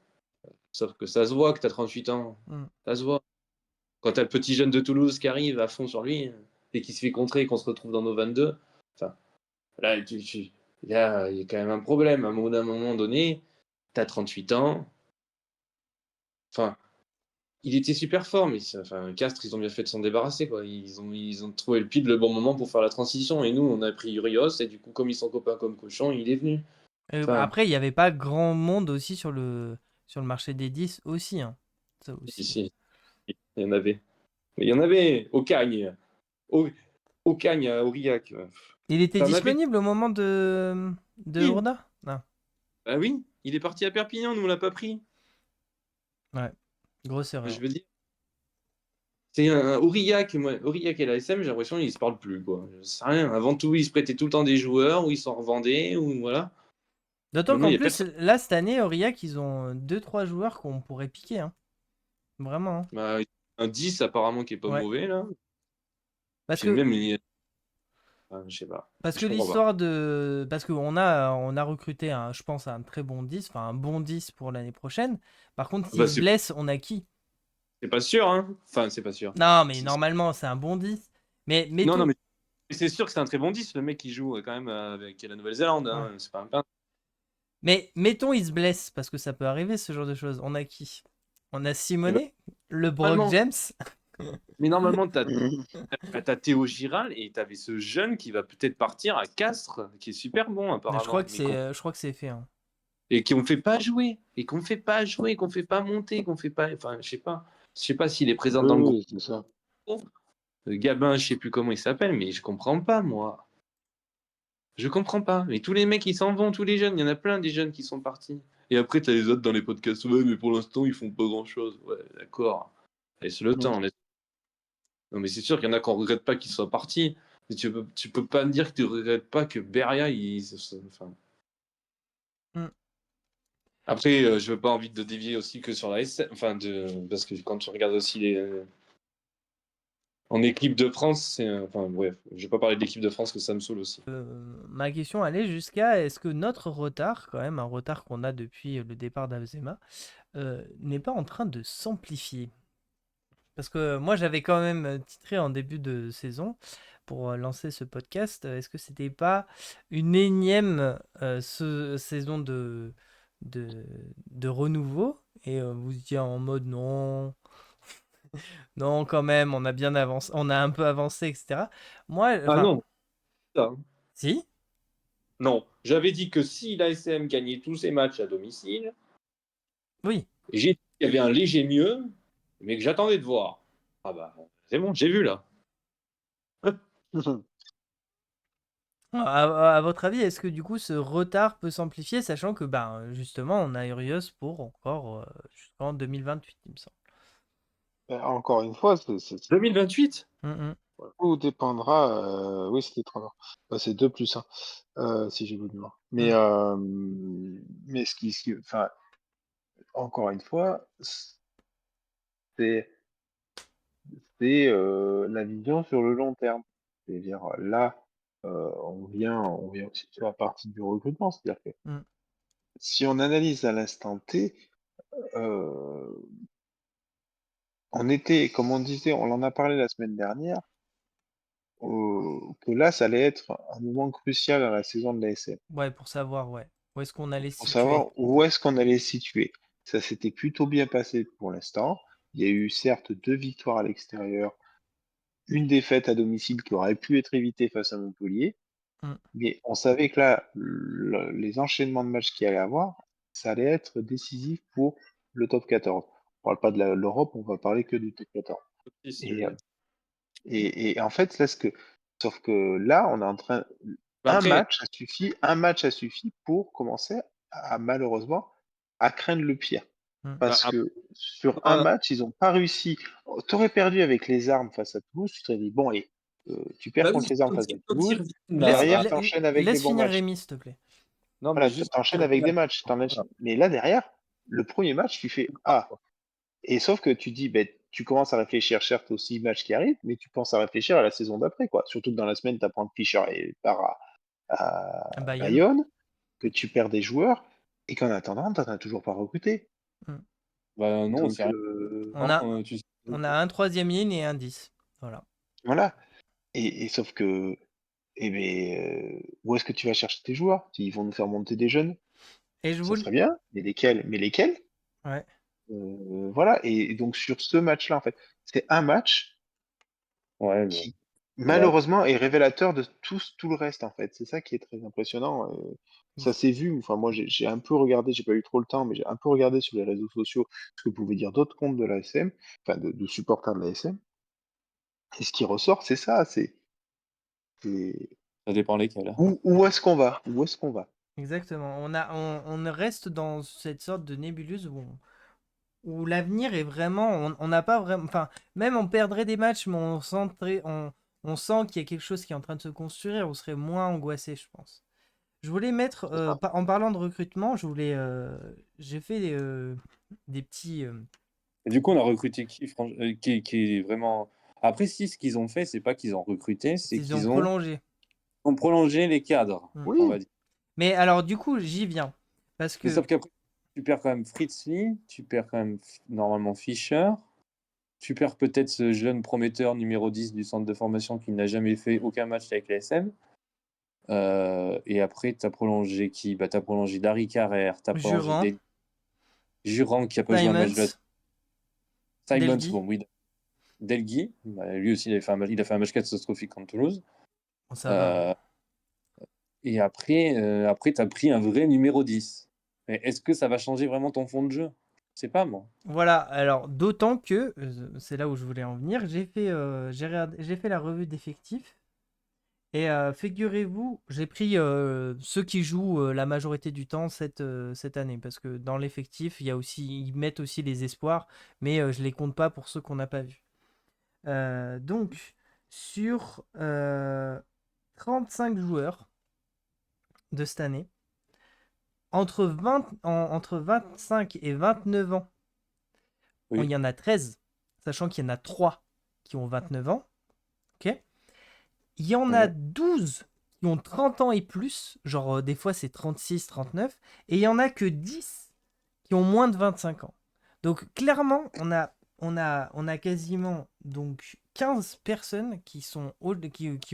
Speaker 6: Sauf que ça se voit que t'as 38 ans.
Speaker 4: Mm.
Speaker 6: Ça se voit. Quand t'as le petit jeune de Toulouse qui arrive à fond sur lui et qui se fait contrer et qu'on se retrouve dans nos 22, enfin, là, il y a quand même un problème. À un moment donné, t'as 38 ans. Enfin, il était super fort, mais enfin, Castres, ils ont bien fait de s'en débarrasser, quoi. Ils ont trouvé le pile le bon moment pour faire la transition. Et nous, on a pris Urios, et du coup, comme ils sont copains comme cochons, il est venu. Enfin,
Speaker 4: Après, il n'y avait pas grand monde aussi sur le marché des 10 aussi, hein. Ça aussi.
Speaker 6: ici, il y en avait. Mais il y en avait au Cagne, au Cagne, à Aurillac.
Speaker 4: Il était
Speaker 6: T'en avais.
Speaker 4: disponible au moment de
Speaker 6: Oui.
Speaker 4: Urda? Non.
Speaker 6: Bah oui, il est parti à Perpignan, nous on l'a pas pris.
Speaker 4: Ouais, grosse
Speaker 6: Je
Speaker 4: erreur.
Speaker 6: veux dire, c'est un Aurillac, moi, Aurillac et la SM, j'ai l'impression qu'ils se parlent plus, quoi. Je sais rien. Avant tout, ils se prêtaient tout le temps des joueurs, ou ils s'en revendaient, ou voilà.
Speaker 4: D'autant
Speaker 6: Maintenant, il
Speaker 4: qu'en
Speaker 6: y a
Speaker 4: plus,
Speaker 6: personne.
Speaker 4: là, cette année, Aurillac, ils ont deux trois joueurs qu'on pourrait piquer, hein. Vraiment, hein.
Speaker 6: Bah, un 10 apparemment qui est pas
Speaker 4: Ouais.
Speaker 6: mauvais, là.
Speaker 4: Parce
Speaker 6: Puis
Speaker 4: que,
Speaker 6: même, enfin, je sais pas.
Speaker 4: parce que
Speaker 6: Je comprends pas.
Speaker 4: l'histoire de. Parce qu'on a recruté, je pense, un très bon 10, enfin un bon 10 pour l'année prochaine. Par contre, s'il
Speaker 6: Bah,
Speaker 4: se blesse, on a qui?
Speaker 6: c'est pas sûr, hein. Enfin, c'est pas sûr.
Speaker 4: Non, mais
Speaker 6: C'est-
Speaker 4: normalement, c'est un bon 10. Mais
Speaker 6: Non, non,
Speaker 4: mettons.
Speaker 6: mais c'est sûr que c'est un très bon 10, le mec qui joue quand même avec la Nouvelle-Zélande,
Speaker 4: Ouais.
Speaker 6: hein. C'est pas un peintre.
Speaker 4: Mais mettons, il se blesse, parce que ça peut arriver, ce genre de choses. On a qui? On a
Speaker 6: Et bah,
Speaker 4: Simonet, le Brock
Speaker 6: normalement,
Speaker 4: James.
Speaker 6: mais normalement, t'as Théo Giral et t'avais ce jeune qui va peut-être partir à Castres, qui est super bon
Speaker 4: Je crois
Speaker 6: apparemment,
Speaker 4: que c'est fait, hein.
Speaker 6: et qu'on fait pas jouer, et qu'on fait pas jouer, qu'on fait pas monter, qu'on fait pas, enfin, je sais pas s'il est présent
Speaker 5: Oui,
Speaker 6: dans le groupe.
Speaker 5: oui, c'est ça.
Speaker 6: Gabin, je sais plus comment il s'appelle, mais je comprends pas moi. Je comprends pas. Mais tous les mecs ils s'en vont, tous les jeunes, il y en a plein des jeunes qui sont partis. Et après t'as les autres dans les podcasts, ouais, mais pour l'instant ils font pas grand chose. Ouais, d'accord. Laisse le
Speaker 5: Mm.
Speaker 6: temps. Non, mais c'est sûr qu'il y en a qui ne regrettent pas qu'ils soient partis. Mais tu peux pas me dire que tu regrettes pas que Beria, enfin.
Speaker 4: Mm.
Speaker 6: Après, je veux pas envie de dévier aussi que sur la SM. Enfin, parce que quand tu regardes aussi en équipe de France, enfin, bref, je vais pas parler de l'équipe de France que ça me saoule aussi.
Speaker 4: Ma question allait jusqu'à est-ce que notre retard, quand même, un retard qu'on a depuis le départ d'Avzema, n'est pas en train de s'amplifier? Parce que moi, j'avais quand même titré en début de saison pour lancer ce podcast. Est-ce que c'était pas une énième saison de, de renouveau? Et vous étiez en mode non, non, quand même, on a bien avancé, on a un peu avancé, etc. Moi,
Speaker 6: Ah
Speaker 4: enfin,
Speaker 6: non, ça.
Speaker 4: si,
Speaker 6: Non, j'avais dit que si l'ASM gagnait tous ses matchs à domicile,
Speaker 4: oui.
Speaker 6: j'ai dit qu'il y avait un léger mieux, mais que j'attendais de voir. Ah bah, c'est bon, j'ai vu là.
Speaker 4: À votre avis, est-ce que du coup ce retard peut s'amplifier, sachant que ben justement on a Urios pour encore jusqu'en 2028, il me semble.
Speaker 5: Encore une fois,
Speaker 6: 2028?
Speaker 4: Mhm.
Speaker 5: tout dépendra. Oui, c'était 3 ans. Bah, c'est 2 plus 1, si j'ai bonne mémoire.
Speaker 4: Mm.
Speaker 5: Mais enfin, encore une fois, c'est la vision sur le long terme. C'est-à-dire là, on vient aussi sur la partie du recrutement. C'est-à-dire que
Speaker 4: Mm.
Speaker 5: si on analyse à l'instant T, on était, comme on disait, on en a parlé la semaine dernière, que là, ça allait être un moment crucial dans la saison de l'ASM.
Speaker 4: Ouais, pour savoir, ouais, où est-ce qu'on allait se
Speaker 5: Pour
Speaker 4: situer.
Speaker 5: savoir où est-ce qu'on allait se situer. Ça s'était plutôt bien passé pour l'instant. Il y a eu certes 2 victoires à l'extérieur, une défaite à domicile qui aurait pu être évitée face à Montpellier,
Speaker 4: Mm.
Speaker 5: mais on savait que là, les enchaînements de matchs qu'il allait avoir, ça allait être décisif pour le top 14. On parle pas de l'Europe, on va parler que du top 14.
Speaker 6: Si,
Speaker 5: Et, et en fait, là, sauf que là, on est en train,
Speaker 6: Bah, après,
Speaker 5: un match a suffi pour commencer à malheureusement à craindre le pire.
Speaker 4: Mm.
Speaker 6: bah,
Speaker 5: Parce que sur un
Speaker 6: moi,
Speaker 5: match, ils n'ont pas réussi. T'aurais perdu avec les armes face à Toulouse, tu t'aurais dit, bon, et tu perds
Speaker 6: bah oui,
Speaker 5: contre les armes face à
Speaker 6: quand ils
Speaker 5: Toulouse,
Speaker 6: reviennent
Speaker 4: Laisse,
Speaker 6: là,
Speaker 5: derrière,
Speaker 6: à-
Speaker 5: t'enchaînes avec des
Speaker 4: laisse
Speaker 5: bons
Speaker 4: finir
Speaker 5: matchs.
Speaker 4: Rémi, s'il te plaît.
Speaker 6: non, mais
Speaker 5: Voilà,
Speaker 6: juste
Speaker 5: t'enchaînes avec des matchs.
Speaker 6: voilà.
Speaker 5: Mais là, derrière, le premier match, tu fais Ah. Et sauf que tu dis, ben, tu commences à réfléchir, certes, aux 6 matchs qui arrivent, mais tu penses à réfléchir à la saison d'après, quoi. Surtout que dans la semaine, tu apprends que Fischer part à
Speaker 4: Bayonne.
Speaker 5: Bayonne, que tu perds des joueurs, et qu'en attendant, tu n'en as toujours pas recruté.
Speaker 4: Mm.
Speaker 6: Bah non,
Speaker 5: Donc,
Speaker 6: c'est rien.
Speaker 4: On a,
Speaker 6: Tu sais.
Speaker 4: on a un troisième ligne et un 10. Voilà.
Speaker 5: voilà. Et sauf que, eh ben, où est-ce que tu vas chercher tes joueurs? Ils vont nous faire monter des jeunes,
Speaker 4: Et je
Speaker 5: ça
Speaker 4: voulais.
Speaker 5: serait bien, mais lesquels?
Speaker 4: Ouais.
Speaker 5: Voilà. Et donc, sur ce match-là, en fait, c'est un match
Speaker 6: Ouais, bon.
Speaker 5: qui,
Speaker 6: Ouais.
Speaker 5: malheureusement, est révélateur de tout le reste, en fait. C'est ça qui est très impressionnant. Ça s'est vu. Enfin, moi, j'ai un peu regardé, j'ai pas eu trop le temps, mais j'ai un peu regardé sur les réseaux sociaux ce que pouvaient dire d'autres comptes de l'ASM, enfin, de supporters de l'ASM. Et ce qui ressort, c'est ça. C'est
Speaker 6: Ça dépend lesquels.
Speaker 5: où est-ce qu'on va? Où est-ce qu'on va?
Speaker 4: Exactement. On reste dans cette sorte de nébuleuse où l'avenir est vraiment. On n'a pas vraiment. Enfin, même on perdrait des matchs, mais on sent qu'il y a quelque chose qui est en train de se construire. On serait moins angoissé, je pense. Je voulais mettre.
Speaker 5: C'est ça.
Speaker 4: En parlant de recrutement, j'ai fait des petits.
Speaker 6: Et du coup, on a recruté qui est vraiment. Après, si, ce qu'ils ont fait, c'est pas qu'ils ont recruté, c'est
Speaker 4: Ils ont
Speaker 6: qu'ils ont,
Speaker 4: prolongé.
Speaker 6: ont prolongé les cadres,
Speaker 4: Mm.
Speaker 6: on va
Speaker 5: Oui.
Speaker 6: dire.
Speaker 4: Mais alors, du coup, j'y viens. Parce
Speaker 6: Mais
Speaker 4: que.
Speaker 6: sauf qu'après, tu perds quand même Fritzli, tu perds quand même normalement Fischer, tu perds peut-être ce jeune prometteur numéro 10 du centre de formation qui n'a jamais fait aucun match avec la SM. Et après, tu as prolongé qui? Bah, tu as prolongé Dari Carrère, tu as prolongé
Speaker 4: Jurand,
Speaker 6: Jurand qui n'a pas joué un match de la.
Speaker 4: Simons,
Speaker 6: Simons,
Speaker 4: Delgy.
Speaker 6: bon, oui. Delguy, bah, lui aussi, il a fait un match catastrophique contre Toulouse.
Speaker 4: Bon, ça va.
Speaker 6: Euh, et après tu as pris un vrai numéro 10. Mais est-ce que ça va changer vraiment ton fond de jeu? Je sais pas, moi.
Speaker 4: Voilà, alors d'autant que, c'est là où je voulais en venir, j'ai fait la revue d'effectifs et figurez-vous, j'ai pris ceux qui jouent la majorité du temps cette année parce que dans l'effectif, ils mettent aussi les espoirs, mais je les compte pas pour ceux qu'on n'a pas vus. Donc, sur 35 joueurs de cette année, entre 25 et 29 ans, il
Speaker 6: Oui.
Speaker 4: y en a 13, sachant qu'il y en a 3 qui ont 29 ans. Ok. Il y en a
Speaker 6: Ouais.
Speaker 4: 12 qui ont 30 ans et plus, genre des fois c'est 36, 39, et il y en a que 10 qui ont moins de 25 ans. Donc clairement, on a quasiment donc 15 personnes qui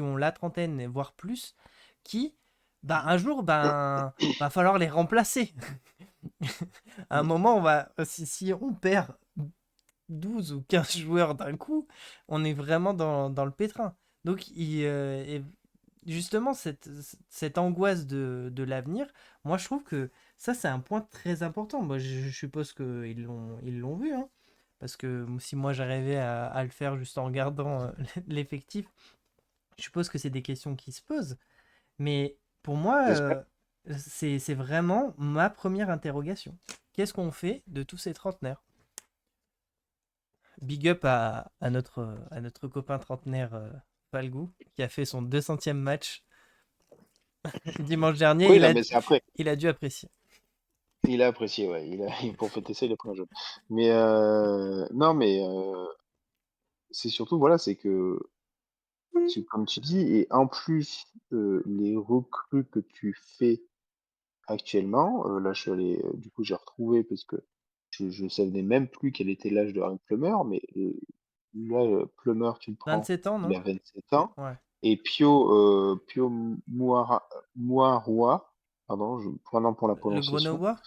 Speaker 4: ont la trentaine, voire plus, qui, bah, un jour, ben, va falloir les remplacer. À un moment, si on perd 12 ou 15 joueurs d'un coup, on est vraiment dans le pétrin. Donc, et justement, cette angoisse de l'avenir, moi je trouve que ça, c'est un point très important. Moi, je suppose qu'ils l'ont vu, hein, parce que si moi j'arrivais à le faire juste en regardant l'effectif, je suppose que c'est des questions qui se posent. Mais pour moi,
Speaker 6: J'espère.
Speaker 4: c'est vraiment ma première interrogation. Qu'est-ce qu'on fait de tous ces trentenaires? Big up à notre copain trentenaire Falgou, qui a fait son 200e match dimanche dernier.
Speaker 5: Oui,
Speaker 4: Il
Speaker 5: non,
Speaker 4: a,
Speaker 5: mais c'est après.
Speaker 4: il a dû apprécier.
Speaker 5: Il a apprécié, ouais. Pour fêter ça, il a pris un jaune. Mais non, mais c'est surtout, voilà, comme tu dis, et en plus, les recrues que tu fais actuellement, là, je suis allé, du coup, j'ai retrouvé parce que je savais même plus quel était l'âge de Ryan Plummer, mais là, Plummer, tu le prends,
Speaker 4: 27 ans,
Speaker 5: il
Speaker 4: non?
Speaker 5: a 27 ans.
Speaker 4: Ouais.
Speaker 5: Et Pio Muarua, pardon, pardon pour la
Speaker 4: Le
Speaker 5: prononciation,
Speaker 4: Grenoblois?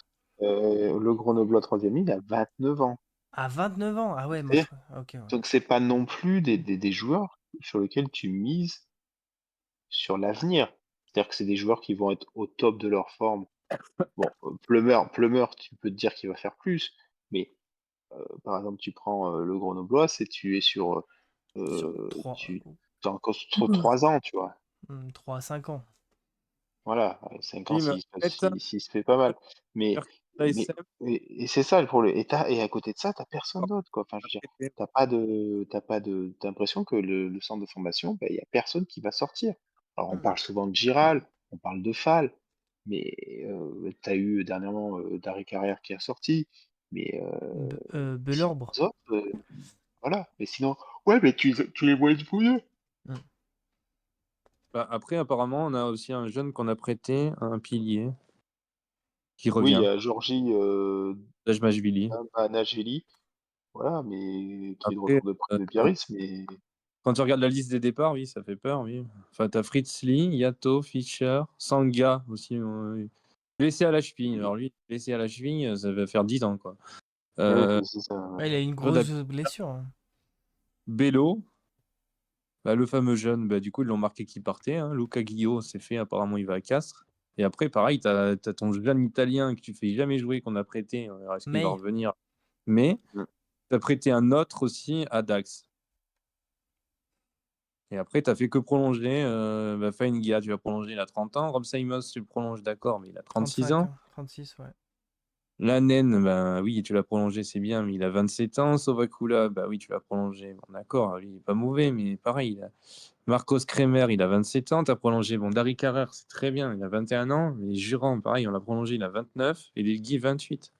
Speaker 5: le Grenoblois 3e, il a 29 ans.
Speaker 4: À 29 ans? Ah ouais, moi je...
Speaker 5: C'est-
Speaker 4: Ok, ouais.
Speaker 5: Donc c'est pas non plus des joueurs sur lesquels tu mises sur l'avenir. C'est-à-dire que c'est des joueurs qui vont être au top de leur forme. Bon, Plummer, tu peux te dire qu'il va faire plus, mais par exemple, tu prends le Grenoblois, tu es sur
Speaker 4: Sur 3...
Speaker 5: tu t'es encore sur 3 ans, tu vois.
Speaker 4: 3 à 5 ans.
Speaker 5: Voilà, 5 ans
Speaker 6: Oui, mais peut-être
Speaker 5: s'il se fait pas mal. Mais, mais
Speaker 6: ASM,
Speaker 5: et c'est ça pour le et à côté de ça, t'as personne d'autre, quoi. Enfin, je veux dire, t'as l'impression que le centre de formation, il y a personne qui va sortir. Alors on parle souvent de Giral, on parle de Fall, mais tu as eu dernièrement Darry Carrière qui est sorti, mais sinon
Speaker 4: Belorbre.
Speaker 5: les autres, voilà. Mais sinon, ouais, mais tu les vois débrouiller.
Speaker 6: bah, après, apparemment, on a aussi un jeune qu'on a prêté, un pilier, qui
Speaker 5: Oui, il y
Speaker 6: revient,
Speaker 5: a Georgie
Speaker 6: Dajmashvili.
Speaker 5: Banashvili, voilà, mais qui est de
Speaker 6: Après,
Speaker 5: retour de Biarritz, mais
Speaker 6: quand tu regardes la liste des départs, oui, ça fait peur, oui. Enfin, t'as Fritz Lee, Yato, Fischer, Sanga aussi. Blessé à la cheville. Alors lui, blessé à la cheville, ça va faire 10 ans, quoi.
Speaker 5: ouais,
Speaker 6: Euh,
Speaker 5: c'est ça.
Speaker 4: Ouais, il a une
Speaker 6: Reda
Speaker 4: grosse blessure, hein.
Speaker 6: Bello, bah, le fameux jeune, bah, du coup, ils l'ont marqué qu'il partait. Hein. Luca Guillot, c'est fait, apparemment, il va à Castres. Et après, pareil, t'as ton jeune italien que tu fais jamais jouer, qu'on a prêté. On verra est-ce qu'il va
Speaker 4: May.
Speaker 6: revenir. Mais
Speaker 5: Mm.
Speaker 6: t'as prêté un autre aussi à Dax. Et après, tu as fait que prolonger. Faengia, tu vas prolonger, il a 30 ans. Rob Simons, tu le prolonges, d'accord, mais il a 36
Speaker 4: 35
Speaker 6: ans.
Speaker 4: ans. 36, ouais.
Speaker 6: Lanen, ben oui, tu l'as prolongé, c'est bien, mais il a 27 ans. Sovakula, bah oui, tu l'as prolongé. Bon, d'accord, lui, il est pas mauvais, mais pareil. Marcos Kremer, il a 27 ans. Tu as prolongé. Bon, Dari Carrer, c'est très bien, il a 21 ans. Mais Jurand, pareil, on l'a prolongé, il a 29. Et Delgui, 28.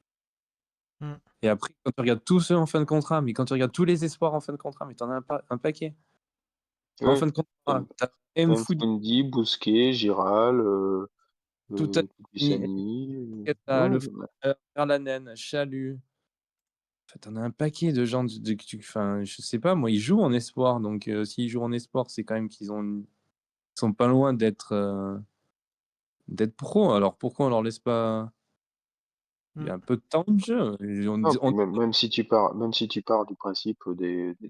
Speaker 4: Mm.
Speaker 6: Et après, quand tu regardes tous ceux en fin de contrat, mais quand tu regardes tous les espoirs en fin de contrat, mais tu en as un paquet. En
Speaker 5: Ouais.
Speaker 6: fin de contrat, tu as M. Food,
Speaker 5: Mfundi, Bousquet, Giral,
Speaker 6: tout à
Speaker 5: Kupissani,
Speaker 6: T'as le Verlanen, Chalut. Enfin, t'en as un paquet de gens enfin, je sais pas, moi, ils jouent en espoir. Donc, s'ils jouent en espoir, c'est quand même qu'ils sont pas loin d'être pro. Alors, pourquoi on leur laisse pas il y a un peu de temps de jeu? Et
Speaker 5: non, puis même si tu pars du principe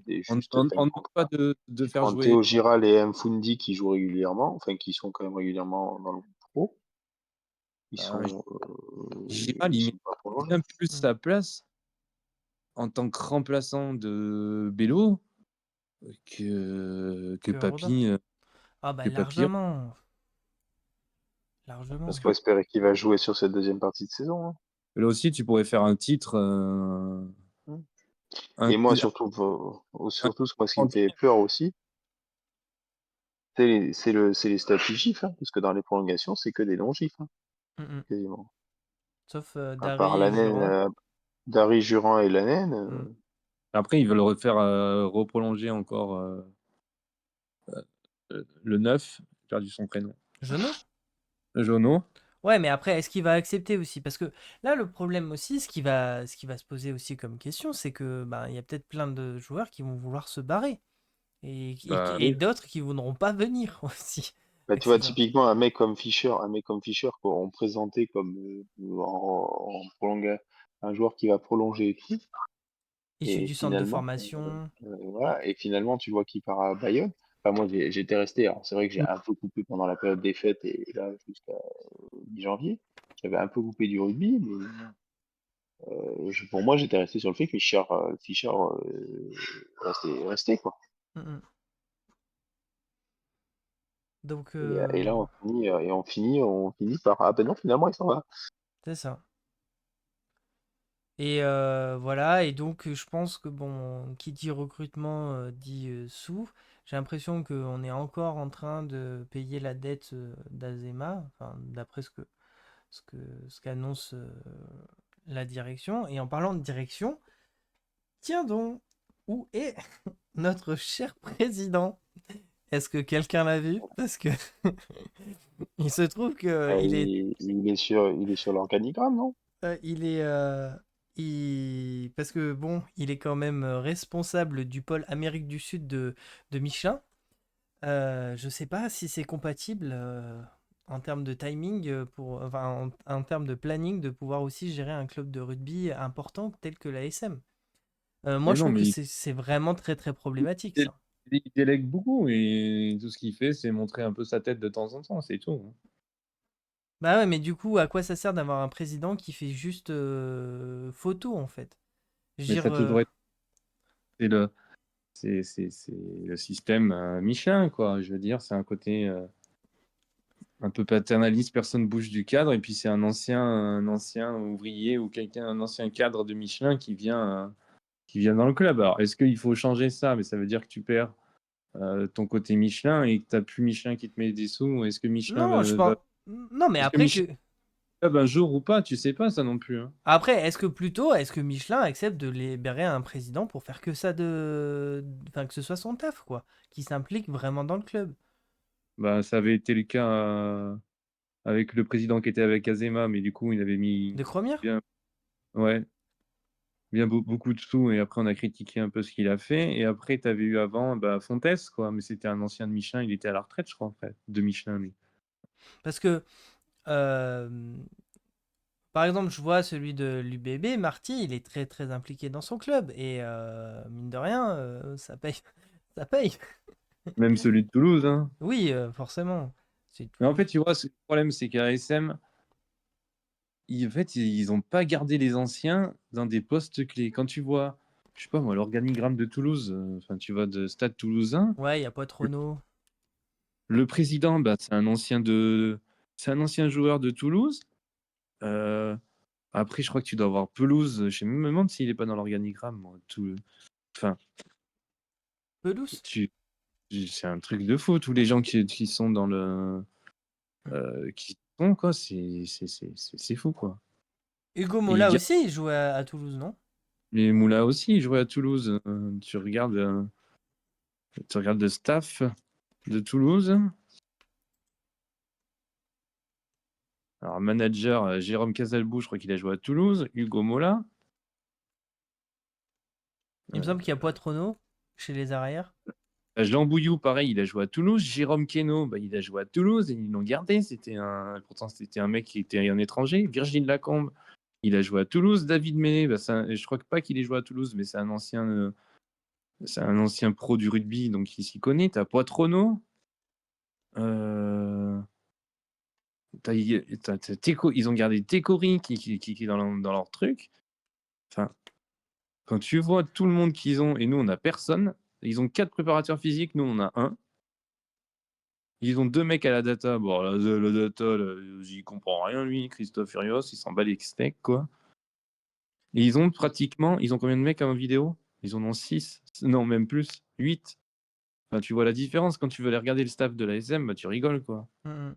Speaker 5: juste fin
Speaker 6: on
Speaker 5: de
Speaker 6: demande pas
Speaker 5: contrat,
Speaker 6: de
Speaker 5: tu
Speaker 6: faire
Speaker 5: prends
Speaker 6: jouer.
Speaker 5: Théo Giral et Mfundi qui jouent régulièrement, enfin qui sont quand même régulièrement dans le pro, ils
Speaker 6: Ben,
Speaker 5: sont,
Speaker 6: Giral,
Speaker 5: ils
Speaker 6: il
Speaker 5: sont
Speaker 6: met
Speaker 5: pas prolongés.
Speaker 6: bien plus
Speaker 4: Mm.
Speaker 6: sa place en tant que remplaçant de Bello que
Speaker 4: Que Rodin.
Speaker 6: Papy.
Speaker 4: Ah bah
Speaker 6: Que Papy.
Speaker 4: largement. Largement.
Speaker 5: Il faut espérer qu'il va jouer sur cette deuxième partie de saison, hein.
Speaker 6: Là aussi, tu pourrais faire un titre. Un,
Speaker 5: Et moi,
Speaker 6: un-
Speaker 5: surtout, moi, ce qui me fait
Speaker 6: entier.
Speaker 5: peur aussi, c'est les stats gifs, hein, parce que dans les prolongations, c'est que des longs gifs, hein,
Speaker 4: Mm, mm.
Speaker 5: quasiment.
Speaker 4: Sauf
Speaker 5: À part
Speaker 4: Dari Jurand.
Speaker 5: Dari Jurand et Lanen,
Speaker 4: Mm.
Speaker 6: Après, ils veulent refaire reprolonger encore le 9, j'ai perdu son prénom.
Speaker 4: Jeannot?
Speaker 6: Jono.
Speaker 4: Ouais, mais après, est-ce qu'il va accepter aussi? Parce que là, le problème aussi, ce qui va se poser aussi comme question, c'est que il y a peut-être plein de joueurs qui vont vouloir se barrer. Et,
Speaker 6: Bah
Speaker 4: et
Speaker 6: oui.
Speaker 4: d'autres qui voudront pas venir aussi.
Speaker 5: bah,
Speaker 4: Fait que
Speaker 5: tu vois,
Speaker 4: c'est ça.
Speaker 5: typiquement, un mec comme Fischer, qu'on présentait comme un joueur qui va prolonger et tout,
Speaker 4: Issu
Speaker 5: et
Speaker 4: du centre de
Speaker 5: finalement,
Speaker 4: formation.
Speaker 5: voilà, et finalement, tu vois qu'il part à Bayonne. Enfin, moi, j'étais resté, alors c'est vrai que j'ai un peu coupé pendant la période des fêtes et là, jusqu'à mi-janvier. J'avais un peu coupé du rugby, mais pour moi, j'étais resté sur le fait que Fischer restait, quoi.
Speaker 4: Mm, mm. Donc,
Speaker 5: Et là, on finit par ah ben non, finalement, il s'en va.
Speaker 4: c'est ça. Et voilà, et donc je pense que bon, qui dit recrutement dit sous. J'ai l'impression qu'on est encore en train de payer la dette d'Azema, enfin, d'après ce que, ce qu'annonce la direction. Et en parlant de direction, tiens donc, où est notre cher président? Est-ce que quelqu'un l'a vu? Parce que il se trouve que
Speaker 5: Il est sur l'organigramme, non?
Speaker 4: il est parce que bon, il est quand même responsable du pôle Amérique du Sud de Michelin. Je sais pas si c'est compatible en termes de timing, en termes de planning, de pouvoir aussi gérer un club de rugby important tel que la SM. Moi,
Speaker 6: Mais
Speaker 4: je
Speaker 6: non,
Speaker 4: trouve que
Speaker 6: mais
Speaker 4: c'est vraiment très très problématique
Speaker 6: il,
Speaker 4: ça.
Speaker 6: il délègue beaucoup et tout ce qu'il fait, c'est montrer un peu sa tête de temps en temps, c'est tout, hein.
Speaker 4: Bah ouais, mais du coup, à quoi ça sert d'avoir un président qui fait juste photo en fait? Je veux
Speaker 6: Mais
Speaker 4: dire,
Speaker 6: ça a toujours été c'est le, c'est le système Michelin, quoi. Je veux dire, c'est un côté un peu paternaliste, personne bouge du cadre, et puis c'est un ancien ouvrier ou quelqu'un, un ancien cadre de Michelin qui vient dans le club. Alors, est-ce qu'il faut changer ça? Mais ça veut dire que tu perds ton côté Michelin et que tu n'as plus Michelin qui te met des sous. Est-ce que Michelin
Speaker 4: non, je pense. Non, mais
Speaker 6: est-ce que
Speaker 4: après
Speaker 6: Michelin
Speaker 4: que.
Speaker 6: va club un jour ou pas? Tu sais pas ça non plus, hein.
Speaker 4: Après, est-ce que Michelin accepte de libérer un président pour faire que ça Enfin, que ce soit son taf, quoi. Qui s'implique vraiment dans le club.
Speaker 6: Bah, ça avait été le cas avec le président qui était avec Azema, mais du coup, il avait mis
Speaker 4: De Cromière?
Speaker 6: bien, ouais, bien beaucoup de sous, et après, on a critiqué un peu ce qu'il a fait. Et après, tu avais eu avant bah, Fontes, quoi, mais c'était un ancien de Michelin, il était à la retraite, je crois, en fait, de Michelin, lui.
Speaker 4: Parce que, euh, par exemple, je vois celui de l'UBB, Marty, il est très très impliqué dans son club. Et mine de rien, ça paye. Ça paye.
Speaker 6: Même celui de Toulouse, hein.
Speaker 4: Oui, forcément. C'est
Speaker 6: Mais en fait,
Speaker 4: Toulouse.
Speaker 6: tu vois, le problème, c'est qu'à SM, en fait, ils n'ont pas gardé les anciens dans des postes clés. Quand tu vois, je sais pas moi, l'organigramme de Toulouse, enfin, tu vois, de Stade Toulousain,
Speaker 4: Ouais, il n'y a pas trop no.
Speaker 6: le président, bah, c'est un ancien joueur de Toulouse. Euh, Après, je crois que tu dois avoir Pelouse. Je me demande s'il n'est pas dans l'organigramme, moi. Enfin,
Speaker 4: Pelouse.
Speaker 6: tu... c'est un truc de fou. Tous les gens qui sont dans le, qui sont quoi, c'est fou quoi.
Speaker 4: Hugo
Speaker 6: Et il
Speaker 4: Mola aussi, il joue à Toulouse, non?
Speaker 6: Les Moula aussi, ils jouaient à Toulouse. Tu regardes le staff de Toulouse. Alors, manager Jérôme Casalbou, je crois qu'il a joué à Toulouse. Hugo Mola.
Speaker 4: Il me semble qu'il y a Poitrono chez les arrières.
Speaker 6: Jean Bouillou, pareil, il a joué à Toulouse. Jérôme Queneau, bah, il a joué à Toulouse et ils l'ont gardé. Pourtant, c'était un mec qui était un étranger. Virgile Lacombe, il a joué à Toulouse. David Menet, bah, je crois pas qu'il ait joué à Toulouse, mais c'est un ancien pro du rugby, donc il s'y connaît. T'as Poitrono. Euh, ils ont gardé Tekori qui est dans leur truc. Enfin, quand tu vois tout le monde qu'ils ont, et nous, on n'a personne. Ils ont 4 préparateurs physiques, nous, on a un. Ils ont 2 mecs à la data. Bon, la data, là, j'y comprends rien, lui. Christophe Furios, il s'en bat les steaks, quoi. Et ils ont combien de mecs en vidéo? Ils en ont 6. Non, même plus. 8. Enfin, tu vois la différence quand tu veux aller regarder le staff de la SM, bah, tu rigoles, quoi.
Speaker 4: Mhm.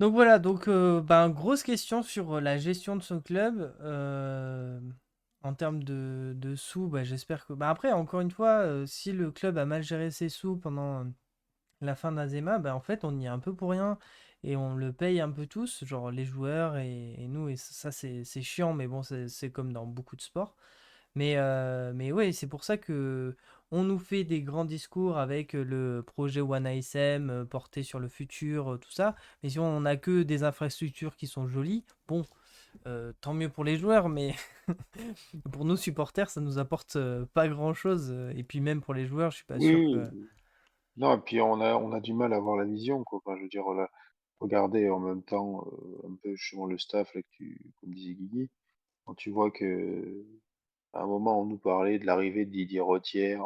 Speaker 4: Donc voilà, donc ben, grosse question sur la gestion de son club. En termes de sous, bah, j'espère que. Bah, après, encore une fois, si le club a mal géré ses sous pendant la fin d'Azema, bah, en fait, on y est un peu pour rien. Et on le paye un peu tous, genre les joueurs et nous. Et ça, c'est chiant, mais bon, c'est comme dans beaucoup de sports. Mais ouais, c'est pour ça que on nous fait des grands discours avec le projet One ASM porté sur le futur, tout ça. Mais si on n'a que des infrastructures qui sont jolies, bon, tant mieux pour les joueurs, mais pour nous supporters, ça nous apporte pas grand-chose. Et puis même pour les joueurs, je suis pas sûr
Speaker 5: Oui,
Speaker 4: que.
Speaker 5: non, et puis on a du mal à avoir la vision, quoi. Enfin, je veux dire, là, regardez en même temps un peu justement le staff, là, comme disait Guigui, quand tu vois que à un moment on nous parlait de l'arrivée de Didier Rottière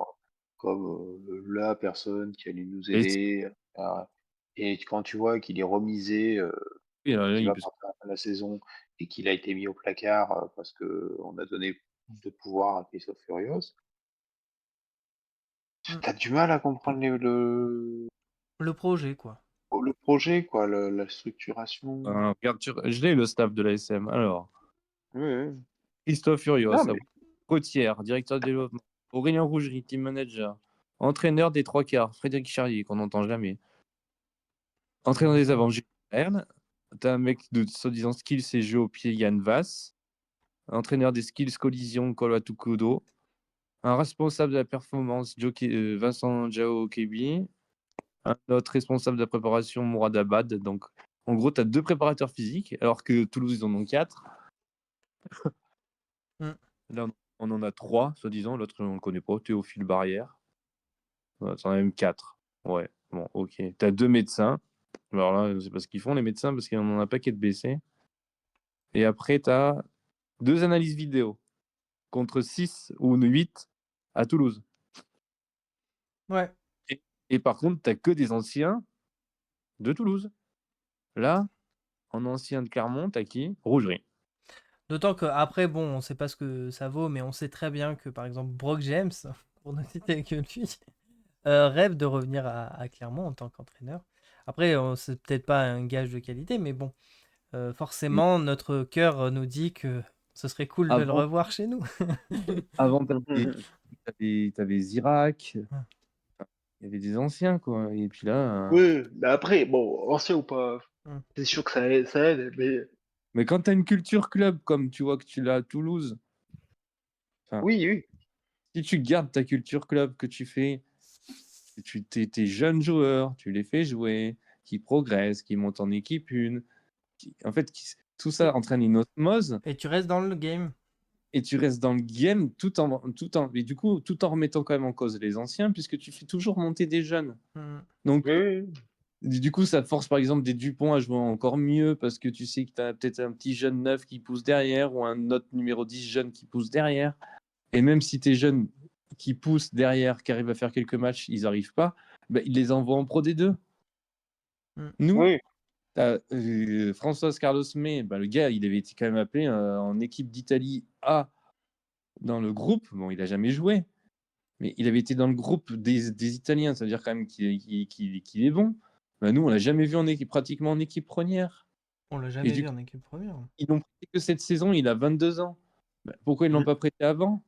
Speaker 5: comme la personne qui allait nous
Speaker 6: Et
Speaker 5: aider, et quand tu vois qu'il est remisé,
Speaker 6: oui, alors là,
Speaker 5: qu'il va partir à la fin de la saison et qu'il a été mis au placard parce que on a donné plus de pouvoir à Christophe Furios,
Speaker 4: Hmm.
Speaker 5: t'as du mal à comprendre
Speaker 4: Le projet, quoi.
Speaker 5: le projet, quoi, la structuration.
Speaker 6: regarde, je l'ai le staff de la SM. Alors,
Speaker 5: Ouais, ouais.
Speaker 6: Christophe
Speaker 5: Non,
Speaker 6: Furios,
Speaker 5: mais
Speaker 6: Gauthière, directeur de développement. Aurélien Rougerie, team manager. Entraîneur des trois quarts, Frédéric Charlier, qu'on n'entend jamais. Entraîneur des avants, Gilles Verne. T'as un mec de soi-disant skills et jeu au pied, Yann Vass. Entraîneur des skills collision, Kolwa Tukudo.
Speaker 7: un responsable de la performance, Vincent Jao Kebi, un autre responsable de la préparation, Mourad Abad. Donc, en gros, tu as 2 préparateurs physiques, alors que Toulouse, ils en ont 4.
Speaker 4: Mm.
Speaker 7: Là, on en a 3, soi-disant. L'autre, on le connaît pas, Théophile Barrière. Ouais, tu en as même 4. Ouais, bon, ok. Tu as 2 médecins. Alors là, je ne sais pas ce qu'ils font, les médecins, parce qu'il y en a un paquet de BC. Et après, tu as 2 analyses vidéo contre 6 ou 8 à Toulouse.
Speaker 4: Ouais.
Speaker 7: Et par contre, tu n'as que des anciens de Toulouse. Là, en ancien de Clermont, tu as qui? Rougerie.
Speaker 4: D'autant qu'après, bon, on sait pas ce que ça vaut, mais on sait très bien que, par exemple, Brock James, pour ne citer que lui, rêve de revenir à Clermont en tant qu'entraîneur. Après, c'est peut-être pas un gage de qualité, mais bon, forcément, notre cœur nous dit que ce serait cool de le
Speaker 7: Avant,
Speaker 4: revoir chez nous.
Speaker 7: avant t'avais Zirac, il y avait des anciens, quoi. Et puis là,
Speaker 5: Oui, mais après, bon, ancien ou pas,
Speaker 4: Mm.
Speaker 5: c'est sûr que ça aide, mais
Speaker 7: mais quand tu as une culture club comme tu vois que tu l'as à Toulouse, enfin,
Speaker 5: oui, oui.
Speaker 7: si tu gardes ta culture club que tu fais, tes jeunes joueurs, tu les fais jouer, qui progressent, qui montent en équipe une, en fait, tout ça entraîne une osmose
Speaker 4: Et tu restes dans le game.
Speaker 7: et tu restes dans le game et du coup, tout en remettant quand même en cause les anciens, puisque tu fais toujours monter des jeunes.
Speaker 4: Mm.
Speaker 7: Donc,
Speaker 5: Oui, oui.
Speaker 7: du coup, ça force par exemple des Dupont à jouer encore mieux parce que tu sais que tu as peut-être un petit jeune neuf qui pousse derrière ou un autre numéro 10 jeune qui pousse derrière. Et même si tes jeunes qui poussent derrière, qui arrivent à faire quelques matchs, ils n'arrivent pas, bah, ils les envoient en Pro D2.
Speaker 4: Mm.
Speaker 7: Nous,
Speaker 5: Oui.
Speaker 7: François Carlos May, bah, le gars, il avait été quand même appelé en équipe d'Italie A dans le groupe. Bon, il n'a jamais joué, mais il avait été dans le groupe des Italiens, ça veut dire quand même qu'il est bon. Bah, nous, on l'a jamais vu pratiquement en équipe première.
Speaker 4: On l'a
Speaker 7: Et
Speaker 4: jamais
Speaker 7: du
Speaker 4: vu
Speaker 7: coup,
Speaker 4: en équipe première.
Speaker 7: ils l'ont prêté que cette saison, il a 22 ans. Bah, pourquoi ils ne l'ont pas prêté avant?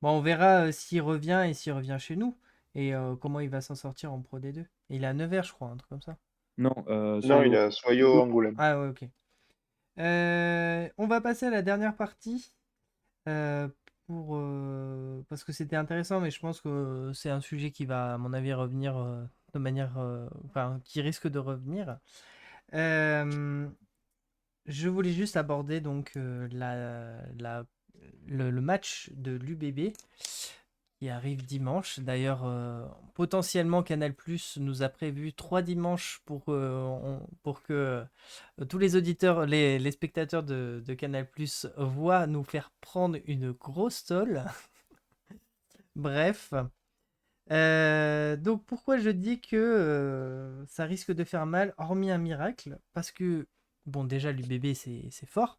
Speaker 4: Bon, on verra s'il revient et s'il revient chez nous. Et comment il va s'en sortir en Pro D2. Il est à Nevers, je crois, un truc comme ça.
Speaker 7: Non,
Speaker 5: Non, il
Speaker 7: Soyo.
Speaker 5: a Soyo Angoulême.
Speaker 4: Ah ouais, ok. On va passer à la dernière partie. euh, parce que c'était intéressant, mais je pense que c'est un sujet qui va, à mon avis, revenir de manière. Enfin, qui risque de revenir. Euh, je voulais juste aborder donc le match de l'UBB qui arrive dimanche. D'ailleurs, potentiellement, Canal+ nous a prévu 3 dimanches pour que tous les auditeurs, les spectateurs de Canal+ voient nous faire prendre une grosse tôle. Bref. Donc pourquoi je dis que ça risque de faire mal, hormis un miracle, parce que, bon, déjà l'UBB c'est fort,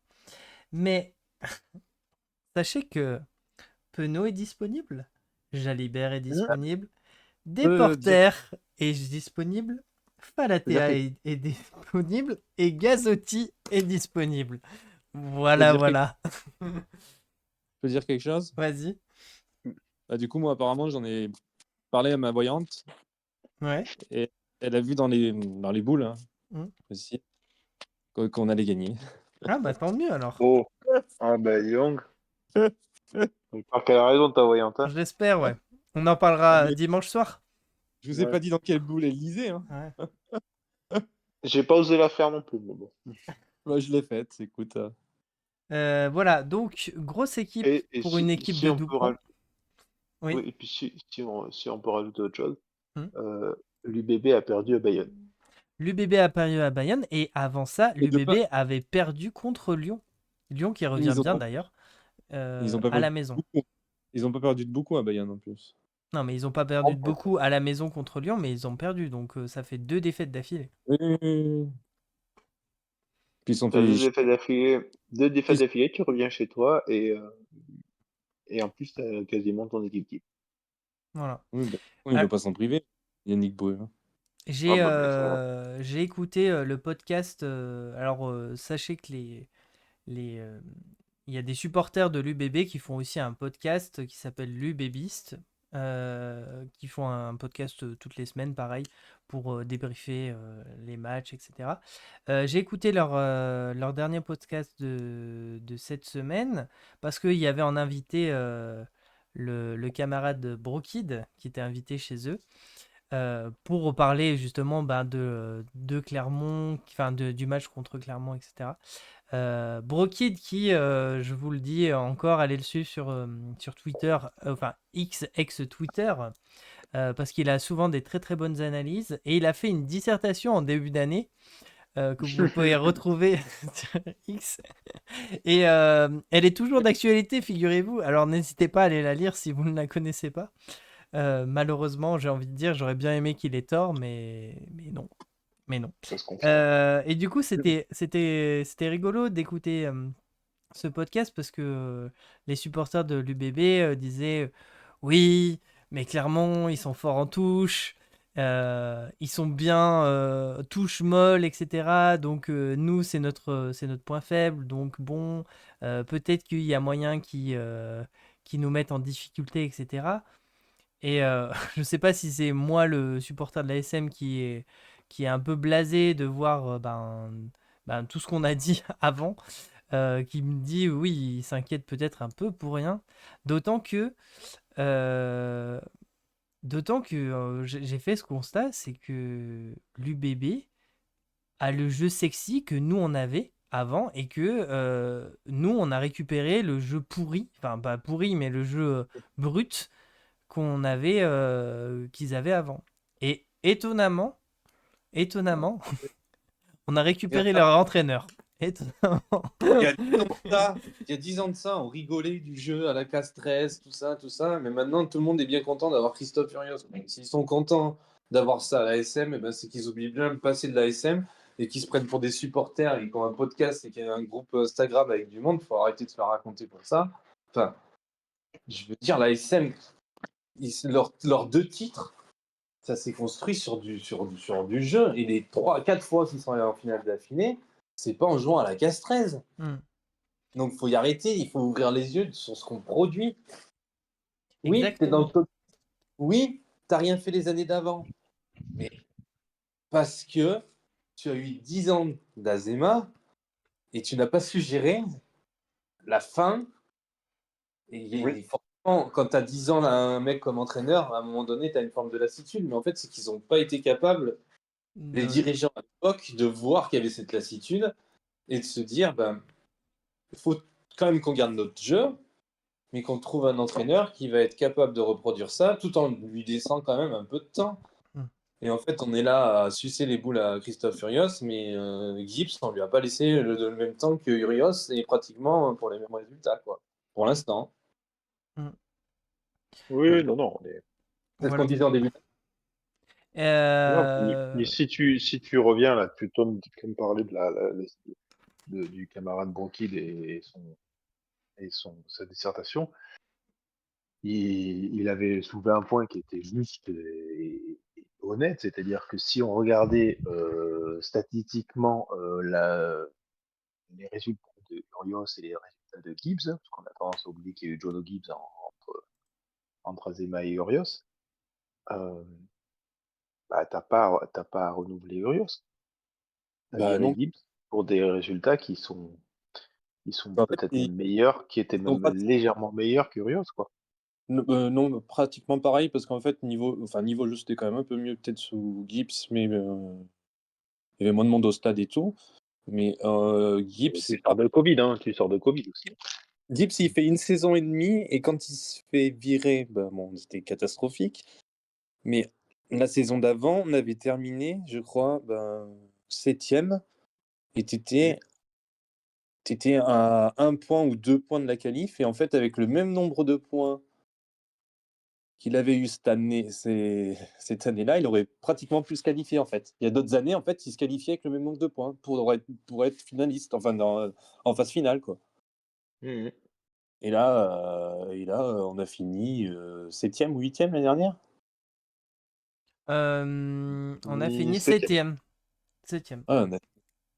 Speaker 4: mais sachez que Penaud est disponible, Jalibert est disponible,
Speaker 7: Dire,
Speaker 4: Desporter est disponible,
Speaker 7: dire
Speaker 4: Falatea
Speaker 7: quelque,
Speaker 4: est disponible, et Gazotti est disponible.
Speaker 7: je peux
Speaker 4: Voilà,
Speaker 7: dire quelque,
Speaker 4: voilà.
Speaker 7: je peux dire quelque chose?
Speaker 4: Vas-y.
Speaker 7: Bah, du coup, moi, apparemment, j'en ai parlé à ma voyante
Speaker 4: Ouais.
Speaker 7: et elle a vu dans les boules hein,
Speaker 4: Mm.
Speaker 7: aussi qu'on allait gagner.
Speaker 4: Ah bah tant mieux alors.
Speaker 5: Oh, ah bah dis donc. J'espère qu'elle a raison de ta voyante. Hein.
Speaker 4: J'espère, ouais. On en
Speaker 7: Ah,
Speaker 4: parlera
Speaker 7: mais
Speaker 4: dimanche soir.
Speaker 7: je vous ai
Speaker 5: Ouais.
Speaker 7: pas dit dans quelle boule elle lisait. Hein.
Speaker 4: Ouais.
Speaker 5: J'ai pas osé la faire non plus, mais bon.
Speaker 7: Moi, je l'ai faite, écoute.
Speaker 4: Voilà, donc grosse équipe
Speaker 5: Et
Speaker 4: pour une équipe
Speaker 5: si
Speaker 4: de
Speaker 5: on peut
Speaker 4: 12 points. Oui.
Speaker 5: oui, et puis si on peut rajouter autre chose,
Speaker 4: Hmm.
Speaker 5: l'UBB a perdu à Bayonne.
Speaker 4: L'UBB a perdu à Bayonne et avant ça,
Speaker 7: Et de pas,
Speaker 4: l'UBB avait perdu contre Lyon. Lyon qui revient
Speaker 7: ils ont
Speaker 4: bien
Speaker 7: pas,
Speaker 4: d'ailleurs
Speaker 7: ils ont pas
Speaker 4: à la
Speaker 7: perdu
Speaker 4: maison.
Speaker 7: beaucoup. Ils ont pas perdu de beaucoup à Bayonne en plus.
Speaker 4: Non, mais ils n'ont pas perdu de beaucoup à la maison contre Lyon, mais ils ont perdu. Donc ça fait 2 défaites d'affilée.
Speaker 7: Oui, oui, oui. Puis ils sont
Speaker 5: T'as
Speaker 7: fait.
Speaker 5: deux défaites
Speaker 7: Puis,
Speaker 5: d'affilée, tu reviens chez toi et en plus t'as quasiment ton équipe type.
Speaker 4: Voilà.
Speaker 7: oui, bah, il
Speaker 4: Ah,
Speaker 7: va pas s'en priver, Yannick Boué. Hein.
Speaker 5: Ah bah bien sûr.
Speaker 4: j'ai écouté le podcast. Alors, sachez que les, euh, il y a des supporters de l'UBB qui font aussi un podcast qui s'appelle l'UBBiste, qui font un podcast toutes les semaines, pareil, pour débriefer les matchs, etc. J'ai écouté leur dernier podcast de cette semaine parce qu'il y avait en invité le camarade Brokid qui était invité chez eux pour reparler justement de Clermont, enfin du match contre Clermont, etc. Brokid qui, je vous le dis encore, allez le suivre sur Twitter, enfin ex-Twitter, parce qu'il a souvent des très très bonnes analyses et il a fait une dissertation en début d'année que vous pouvez retrouver sur X. Et elle est toujours d'actualité, figurez-vous. Alors n'hésitez pas à aller la lire si vous ne la connaissez pas. Malheureusement, j'ai envie de dire, j'aurais bien aimé qu'il ait tort, mais non. Mais non.
Speaker 5: Ça se comprend.
Speaker 4: Et du coup, c'était rigolo d'écouter ce podcast parce que les supporters de l'UBB disaient oui, mais clairement, ils sont forts en touche. Ils sont bien touche molle, etc. Donc nous, c'est notre point faible. Donc bon, peut-être qu'il y a moyen qu'ils nous mettent en difficulté, etc. Et je ne sais pas si c'est moi le supporter de la SM qui est un peu blasé de voir tout ce qu'on a dit avant, qui me dit oui, il s'inquiète peut-être un peu pour rien. D'autant que, euh, j'ai fait ce constat, c'est que l'UBB a le jeu sexy que nous on avait avant et que nous on a récupéré le jeu pourri, enfin pas pourri mais le jeu brut qu'ils avaient avant. Et étonnamment, on a récupéré leur entraîneur. Étonnamment.
Speaker 6: Il y a 10 ans de ça, il y a 10 ans de ça, on rigolait du jeu à la castresse, tout ça, mais maintenant tout le monde est bien content d'avoir Christophe Furios. Donc, s'ils sont contents d'avoir ça à la SM, eh ben, c'est qu'ils oublient bien de passer de la SM et qu'ils se prennent pour des supporters et qu'ils ont un podcast et qu'il y a un groupe Instagram avec du monde. Il faut arrêter de se faire raconter pour ça. Enfin, je veux dire, la SM, leurs 2 titres, ça s'est construit sur du jeu. Et les 3-4 fois qu'ils sont allés en finale d'affilée, c'est pas en jouant à la castresse. Donc, il faut y arrêter. Il faut ouvrir les yeux sur ce qu'on produit. Oui, t'es dans le top. Oui, t'as rien fait les années d'avant. Mais parce que tu as eu 10 ans d'Azema et tu n'as pas su gérer la fin. Et forcément, quand tu as 10 ans un mec comme entraîneur, à un moment donné, tu as une forme de lassitude. Mais en fait, c'est qu'ils n'ont pas été capables, les dirigeants à l'époque, de voir qu'il y avait cette lassitude et de se dire, il faut quand même qu'on garde notre jeu, mais qu'on trouve un entraîneur qui va être capable de reproduire ça tout en lui laissant quand même un peu de temps. Et en fait, on est là à sucer les boules à Christophe Furios, mais Gibbs, on lui a pas laissé le même temps que Urios et pratiquement pour les mêmes résultats, quoi. Pour l'instant.
Speaker 5: Oui, non.
Speaker 6: C'est ce qu'on disait en début.
Speaker 5: Mais si tu reviens là, tu tombes comme parler du camarade Brokid et sa dissertation, il avait soulevé un point qui était juste et honnête, c'est-à-dire que si on regardait statistiquement les résultats de Urios et les résultats de Gibbs, parce qu'on a tendance à oublier qu'il y a eu Jono Gibbs entre Azema et Urios, t'as pas à renouveler Urios. T'as viré Gibbs pour des résultats qui sont peut-être meilleurs, qui étaient même légèrement meilleurs qu'Urios, quoi.
Speaker 7: Non, pratiquement pareil, parce qu'en fait, niveau jeu, c'était quand même un peu mieux peut-être sous Gibbs, mais il y avait moins de monde au stade et tout. Mais Gibbs...
Speaker 5: Tu sors de Covid, tu sors de Covid aussi.
Speaker 7: Gibbs, il fait une saison et demie, et quand il se fait virer, c'était catastrophique. Mais la saison d'avant, on avait terminé, je crois, 7e, et t'étais à 1 point ou 2 points de la qualif, et en fait, avec le même nombre de points qu'il avait eu cette année-là, il aurait pratiquement pu se qualifier, en fait. Il y a d'autres années, en fait, il se qualifiait avec le même nombre de points pour être finaliste, enfin, en phase finale, quoi. Et là, on a fini 7e ou 8e l'année dernière.
Speaker 4: On a fini 7e.
Speaker 7: Ah,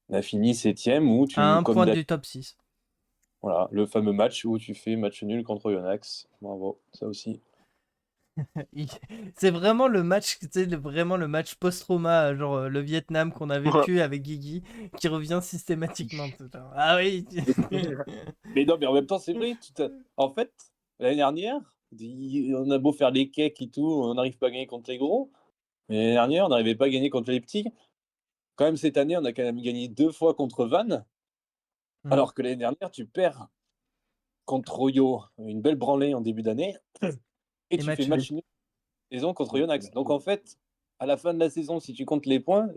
Speaker 7: on a fini 7e où tu...
Speaker 4: À 1 point du top 6.
Speaker 7: Voilà, le fameux match où tu fais match nul contre Yonax. Bravo, ça aussi.
Speaker 4: C'est vraiment le match, vraiment le match post-trauma, genre le Vietnam qu'on a vécu avec Guigui, qui revient systématiquement. Ah oui.
Speaker 7: Mais non, mais en même temps, c'est vrai. En fait, l'année dernière,
Speaker 6: On a beau faire les cakes et tout, on n'arrive pas à gagner contre les gros. Mais l'année dernière, on n'arrivait pas à gagner contre les petits. Quand même, cette année, on a quand même gagné 2 fois contre Vannes,
Speaker 4: Mm.
Speaker 6: alors que l'année dernière, tu perds contre Royo, une belle branlée en début d'année, et
Speaker 4: Et
Speaker 6: tu
Speaker 4: match
Speaker 6: fais
Speaker 4: nul.
Speaker 6: match nul saison contre Yonax. Donc en fait, à la fin de la saison, si tu comptes les points,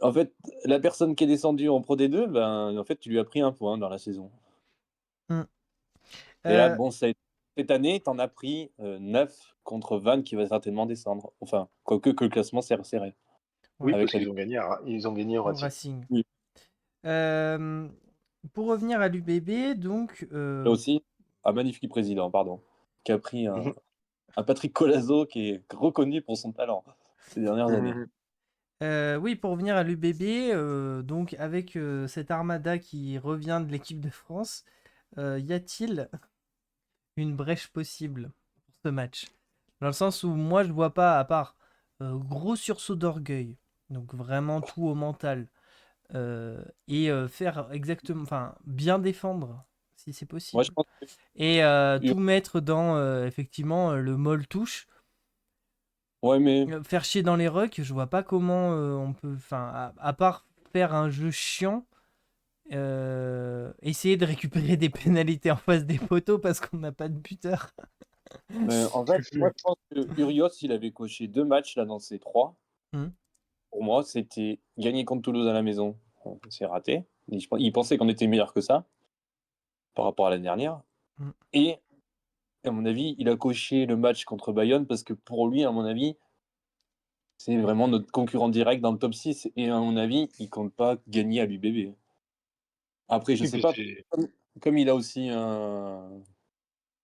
Speaker 6: en fait, la personne qui est descendue en Pro D2, ben, en fait, tu lui as pris un point dans la saison.
Speaker 4: Mm.
Speaker 6: Et là,
Speaker 4: Euh,
Speaker 6: bon, cette année, tu en as pris 9 contre Vannes qui va certainement descendre. Enfin, quoique que le classement s'est resserré.
Speaker 5: Oui,
Speaker 4: ouais,
Speaker 6: Avec
Speaker 5: parce
Speaker 6: la
Speaker 5: qu'ils ont gagné, ils ont gagné au
Speaker 4: au
Speaker 5: Racing.
Speaker 4: Racing.
Speaker 6: Oui.
Speaker 4: Euh, pour revenir à l'UBB, donc
Speaker 6: Là aussi, un magnifique président, pardon, qui a pris un Patrick Colazo qui est reconnu pour son talent ces dernières années.
Speaker 4: oui, pour revenir à l'UBB, donc avec cette armada qui revient de l'équipe de France, y a-t-il une brèche possible pour ce match? Dans le sens où moi je vois pas, à part gros sursaut d'orgueil, donc vraiment tout au mental, et faire exactement, enfin bien défendre si c'est
Speaker 6: Moi, je
Speaker 4: possible,
Speaker 6: pense que
Speaker 4: et tout mettre dans effectivement le molle touche.
Speaker 6: ouais, mais
Speaker 4: Faire chier dans les rucks, je vois pas comment on peut. Enfin, à part faire un jeu chiant, essayer de récupérer des pénalités en face des poteaux parce qu'on n'a pas de buteur.
Speaker 6: en fait, moi, je pense que Urios, il avait coché 2 matchs là dans ces 3.
Speaker 4: Hmm.
Speaker 6: Pour moi, c'était gagner contre Toulouse à la maison. Bon, c'est raté. Il pensait qu'on était meilleur que ça par rapport à l'année dernière.
Speaker 4: Hmm.
Speaker 6: Et à mon avis, il a coché le match contre Bayonne parce que pour lui, à mon avis, c'est vraiment notre concurrent direct dans le top 6. Et à mon avis, il compte pas gagner à l'UBB. Après, je
Speaker 5: Oui,
Speaker 6: sais
Speaker 5: puis
Speaker 6: pas,
Speaker 5: c'est-
Speaker 6: comme il a aussi un.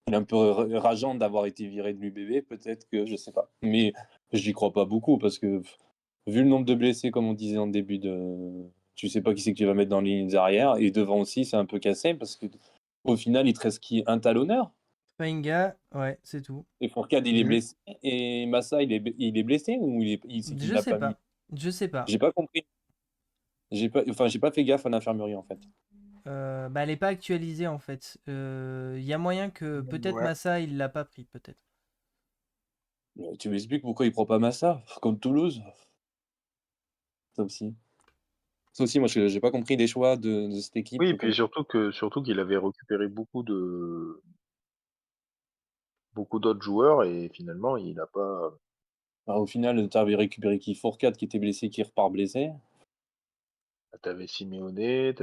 Speaker 6: Il est un peu rageant d'avoir été viré de l'UBB, peut-être que je sais pas. Mais j'y crois pas beaucoup parce que vu le nombre de blessés, comme on disait en début de. Tu sais pas qui c'est que tu vas mettre dans les lignes arrière. Et devant aussi, c'est un peu cassé parce que au final, il te reste qui? Un talonneur.
Speaker 4: Fainga, ouais, c'est tout.
Speaker 6: Et Fourcade, il est
Speaker 5: Mhm.
Speaker 6: blessé. Et Massa, il est blessé ou c'est qu'il
Speaker 4: Je
Speaker 6: l'a
Speaker 4: sais
Speaker 6: pas mis?
Speaker 4: pas. Je sais pas.
Speaker 6: J'ai pas compris. J'ai pas fait gaffe à l'infirmerie en fait.
Speaker 4: Bah, elle est pas actualisée en fait. Il y a moyen que peut-être
Speaker 5: Ouais.
Speaker 4: Massa il l'a pas pris, peut-être.
Speaker 6: Tu m'expliques pourquoi il prend pas Massa contre Toulouse? Ça aussi. Ça aussi, moi, j'ai pas compris les choix de cette équipe.
Speaker 5: Oui, et puis surtout qu'il avait récupéré beaucoup d'autres joueurs et finalement il n'a pas.
Speaker 6: Alors, au final, tu avais récupéré qui? Fourcade qui était blessé, qui repart blessé.
Speaker 5: T'avais Simeone, il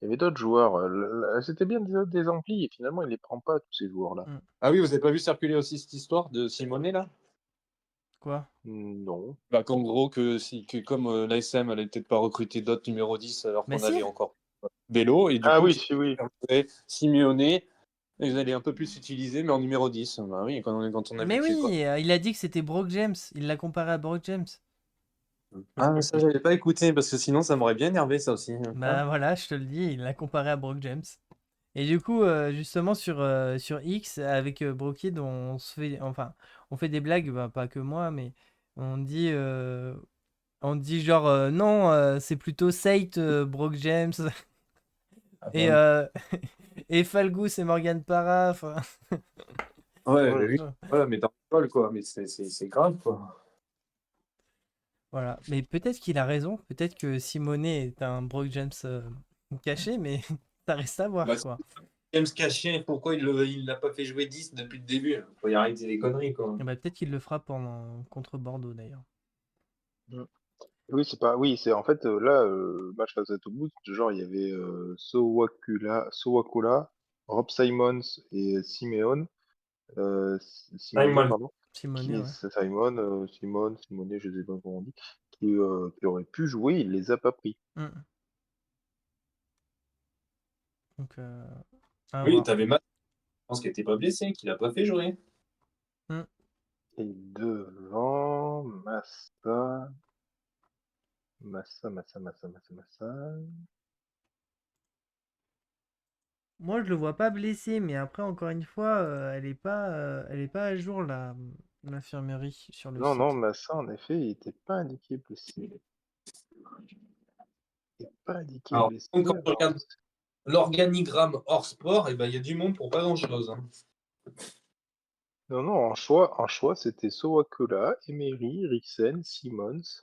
Speaker 5: y avait d'autres joueurs. C'était bien des amplis et finalement il les prend pas tous ces joueurs-là.
Speaker 4: Hmm.
Speaker 6: Ah oui, vous avez pas vu circuler aussi cette histoire de Simonet là?
Speaker 4: Quoi?
Speaker 5: Non.
Speaker 6: Bah, qu'en gros, que comme l'ASM allait peut-être pas recruter d'autres numéro 10 alors
Speaker 4: Bah
Speaker 6: qu'on
Speaker 4: si.
Speaker 6: avait encore Bello, et du
Speaker 5: Ah
Speaker 6: coup,
Speaker 5: oui, si, oui.
Speaker 6: Simeone, ils allaient un peu plus utiliser, mais en numéro 10. Bah oui, quand on a
Speaker 4: Mais
Speaker 6: vu que c'est quoi.
Speaker 4: oui, il a dit que c'était Brock James. Il l'a comparé à Brock James.
Speaker 6: Ah, mais ça, j'avais pas écouté, parce que sinon, ça m'aurait bien énervé, ça aussi.
Speaker 4: Bah voilà, je te le dis, il l'a comparé à Brock James. Et du coup, justement sur X, avec Brokid, on fait des blagues, bah, pas que moi, mais on dit, euh, on dit genre, non, c'est plutôt Sate, Brock James,
Speaker 6: Ah,
Speaker 4: et, et Falgus et Morgan Parra, enfin,
Speaker 6: ouais,
Speaker 5: Ouais.
Speaker 6: mais oui. Voilà, mais dans l'école, quoi. Mais c'est grave, quoi.
Speaker 4: voilà. Mais peut-être qu'il a raison, peut-être que Simonet est un Brock James caché, mais ça reste à voir,
Speaker 6: Bah,
Speaker 4: quoi.
Speaker 6: James Caché, pourquoi il l'a pas fait jouer 10 depuis le début? Faut y arrêter les conneries, quoi.
Speaker 4: Et bah, peut-être qu'il le fera contre Bordeaux, d'ailleurs.
Speaker 5: Mm. Oui, c'est pas. Oui, c'est en fait là, match face à Toulouse, genre il y avait Sowakula, Rob Simons et Simeone, Simone,
Speaker 6: Simon.
Speaker 5: pardon,
Speaker 4: Simonet, ouais.
Speaker 5: c'est Simone, je sais pas comment on dit, qui aurait pu jouer, il les a pas pris.
Speaker 4: Mm. Donc, à
Speaker 6: Oui,
Speaker 4: voir.
Speaker 6: t'avais Matt, je pense qu'il était pas blessé, qu'il a pas fait jouer.
Speaker 4: Mm.
Speaker 5: Et devant, Massa.
Speaker 4: Moi, je le vois pas blessé, mais après, encore une fois, elle est pas à jour, l'infirmerie sur le
Speaker 5: Non, non,
Speaker 4: site.
Speaker 5: Massa, en effet, il était pas indiqué blessé. Il était pas indiqué
Speaker 6: Alors,
Speaker 5: blessé.
Speaker 6: quand tu
Speaker 5: Alors,
Speaker 6: regardes l'organigramme hors sport, il y a du monde pour pas grand-chose. Hein.
Speaker 5: Non, en choix, c'était Sowakula, Emery, Rixen, Simmons,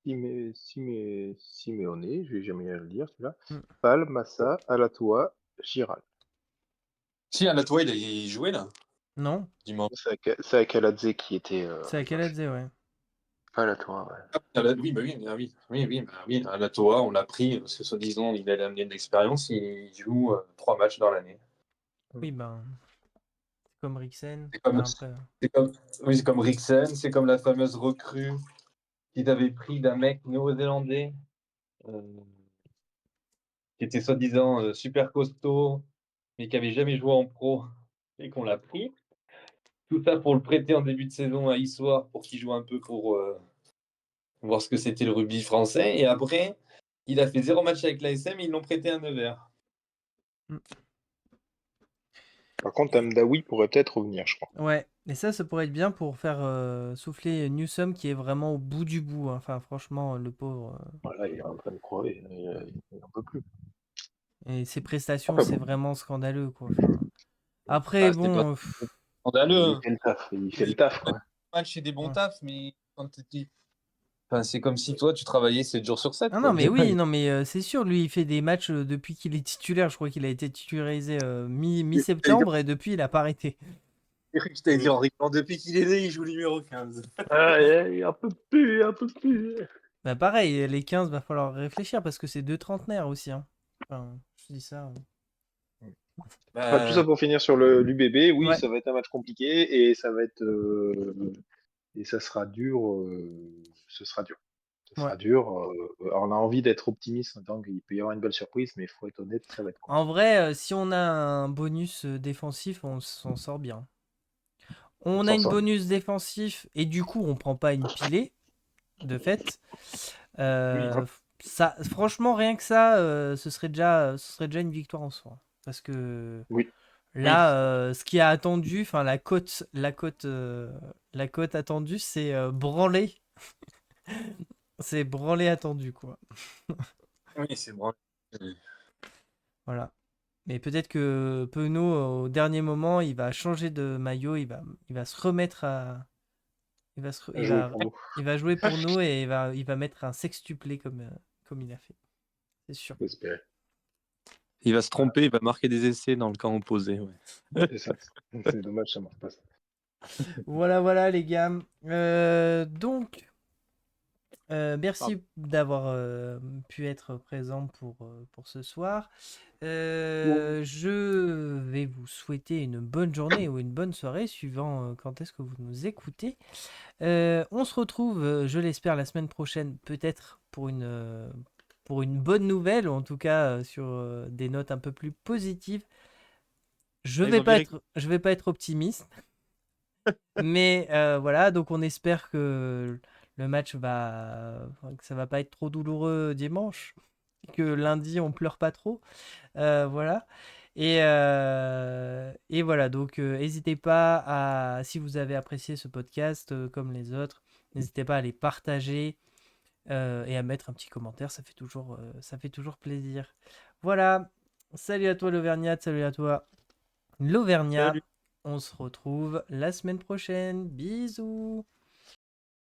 Speaker 5: Simeone, je vais jamais le dire, celui-là,
Speaker 4: Mm.
Speaker 5: Pal, Massa, Alatoa, Giral.
Speaker 6: Si, Alatoa, il jouait là,
Speaker 4: Non,
Speaker 6: dimanche.
Speaker 5: C'est Akaladze qui était.
Speaker 4: c'est à Kaladze, ouais.
Speaker 5: Alatoa, ouais.
Speaker 6: Oui, oui, Alatoa, on l'a pris parce que soi-disant, il allait amener de l'expérience. Il joue 3 matchs dans l'année.
Speaker 4: Oui, ben, c'est comme Rixen.
Speaker 6: C'est comme,
Speaker 4: Enfin, après,
Speaker 6: c'est comme Rixen, c'est comme la fameuse recrue qu'ils avaient pris d'un mec néo-zélandais euh, qui était soi-disant super costaud, mais qui avait jamais joué en pro et qu'on l'a pris. Tout ça pour le prêter en début de saison à Issoire pour qu'il joue un peu pour voir ce que c'était le rugby français. Et après, il a fait 0 match avec l'ASM et ils l'ont prêté à Nevers.
Speaker 5: Par contre, Amdaoui pourrait peut-être revenir, je crois.
Speaker 4: ouais. Et ça pourrait être bien pour faire souffler Newsom qui est vraiment au bout du bout. Hein. Enfin, franchement, le pauvre.
Speaker 5: Voilà, il est en train de crever, il n'en peut plus.
Speaker 4: Et ses prestations,
Speaker 5: Après,
Speaker 4: c'est
Speaker 5: bon,
Speaker 4: vraiment scandaleux, quoi. Enfin, après,
Speaker 6: C'était pas
Speaker 4: bon.
Speaker 6: scandaleux.
Speaker 5: il fait le taf, quoi.
Speaker 6: Match c'est des bons
Speaker 4: Ouais.
Speaker 6: tafs, mais quand enfin, c'est comme si toi, tu travaillais 7 jours sur 7.
Speaker 4: Ah
Speaker 6: Quoi.
Speaker 4: non, mais oui, non, mais c'est sûr, lui, il fait des matchs depuis qu'il est titulaire. Je crois qu'il a été titularisé mi-septembre et depuis, il a pas arrêté.
Speaker 6: Je t'avais dit en rigolant, depuis qu'il est né, il joue numéro 15.
Speaker 5: Un peu plus, un peu plus.
Speaker 4: Bah pareil, les 15, va falloir réfléchir parce que c'est deux trentenaires aussi. Hein. Enfin, je dis ça.
Speaker 5: Enfin, tout ça pour finir sur l'UBB, oui,
Speaker 4: Ouais.
Speaker 5: ça va être un match compliqué et ça va être et ça sera dur. Ce sera dur. Ce
Speaker 4: Ouais.
Speaker 5: sera dur. Alors, on a envie d'être optimiste en tant qu'il peut y avoir une belle surprise, mais il faut être honnête, ça va être compliqué.
Speaker 4: En vrai, si on a un bonus défensif, on s'en sort bien.
Speaker 5: On
Speaker 4: On a
Speaker 5: s'en
Speaker 4: une
Speaker 5: sort.
Speaker 4: bonus défensif et du coup, on prend pas une pilée, de fait. Ça, franchement, rien que ça, ce serait déjà une victoire en soi. Parce que
Speaker 5: Oui.
Speaker 4: là, ce qui a attendu, enfin la cote attendue, c'est branlé. C'est branlé attendu, quoi.
Speaker 6: Oui, c'est bon.
Speaker 4: Voilà. Mais peut-être que Penaud, au dernier moment, il va changer de maillot, il va se remettre à.
Speaker 5: Jouer pour nous.
Speaker 4: Il va jouer pour nous et il va mettre un sextuplé comme il a fait. C'est sûr.
Speaker 5: Faut espérer.
Speaker 7: Il va se tromper, il va marquer des essais dans le camp opposé. Ouais.
Speaker 5: C'est ça. C'est dommage, ça marche pas. Ça.
Speaker 4: Voilà, les gars. Donc, merci d'avoir pu être présent pour ce soir. Je vais vous souhaiter une bonne journée ou une bonne soirée, suivant quand est-ce que vous nous écoutez. On se retrouve, je l'espère, la semaine prochaine, peut-être pour une bonne nouvelle, ou en tout cas sur des notes un peu plus positives. Je vais pas être optimiste, mais voilà, donc on espère que le match que ça va pas être trop douloureux dimanche, que lundi on pleure pas trop. Voilà. Et voilà, donc n'hésitez pas si vous avez apprécié ce podcast comme les autres, n'hésitez pas à les partager et à mettre un petit commentaire, ça fait toujours plaisir. Voilà, salut à toi l'Auvergnat, salut à toi l'Auvergnat.
Speaker 7: Salut.
Speaker 4: On se retrouve la semaine prochaine. Bisous.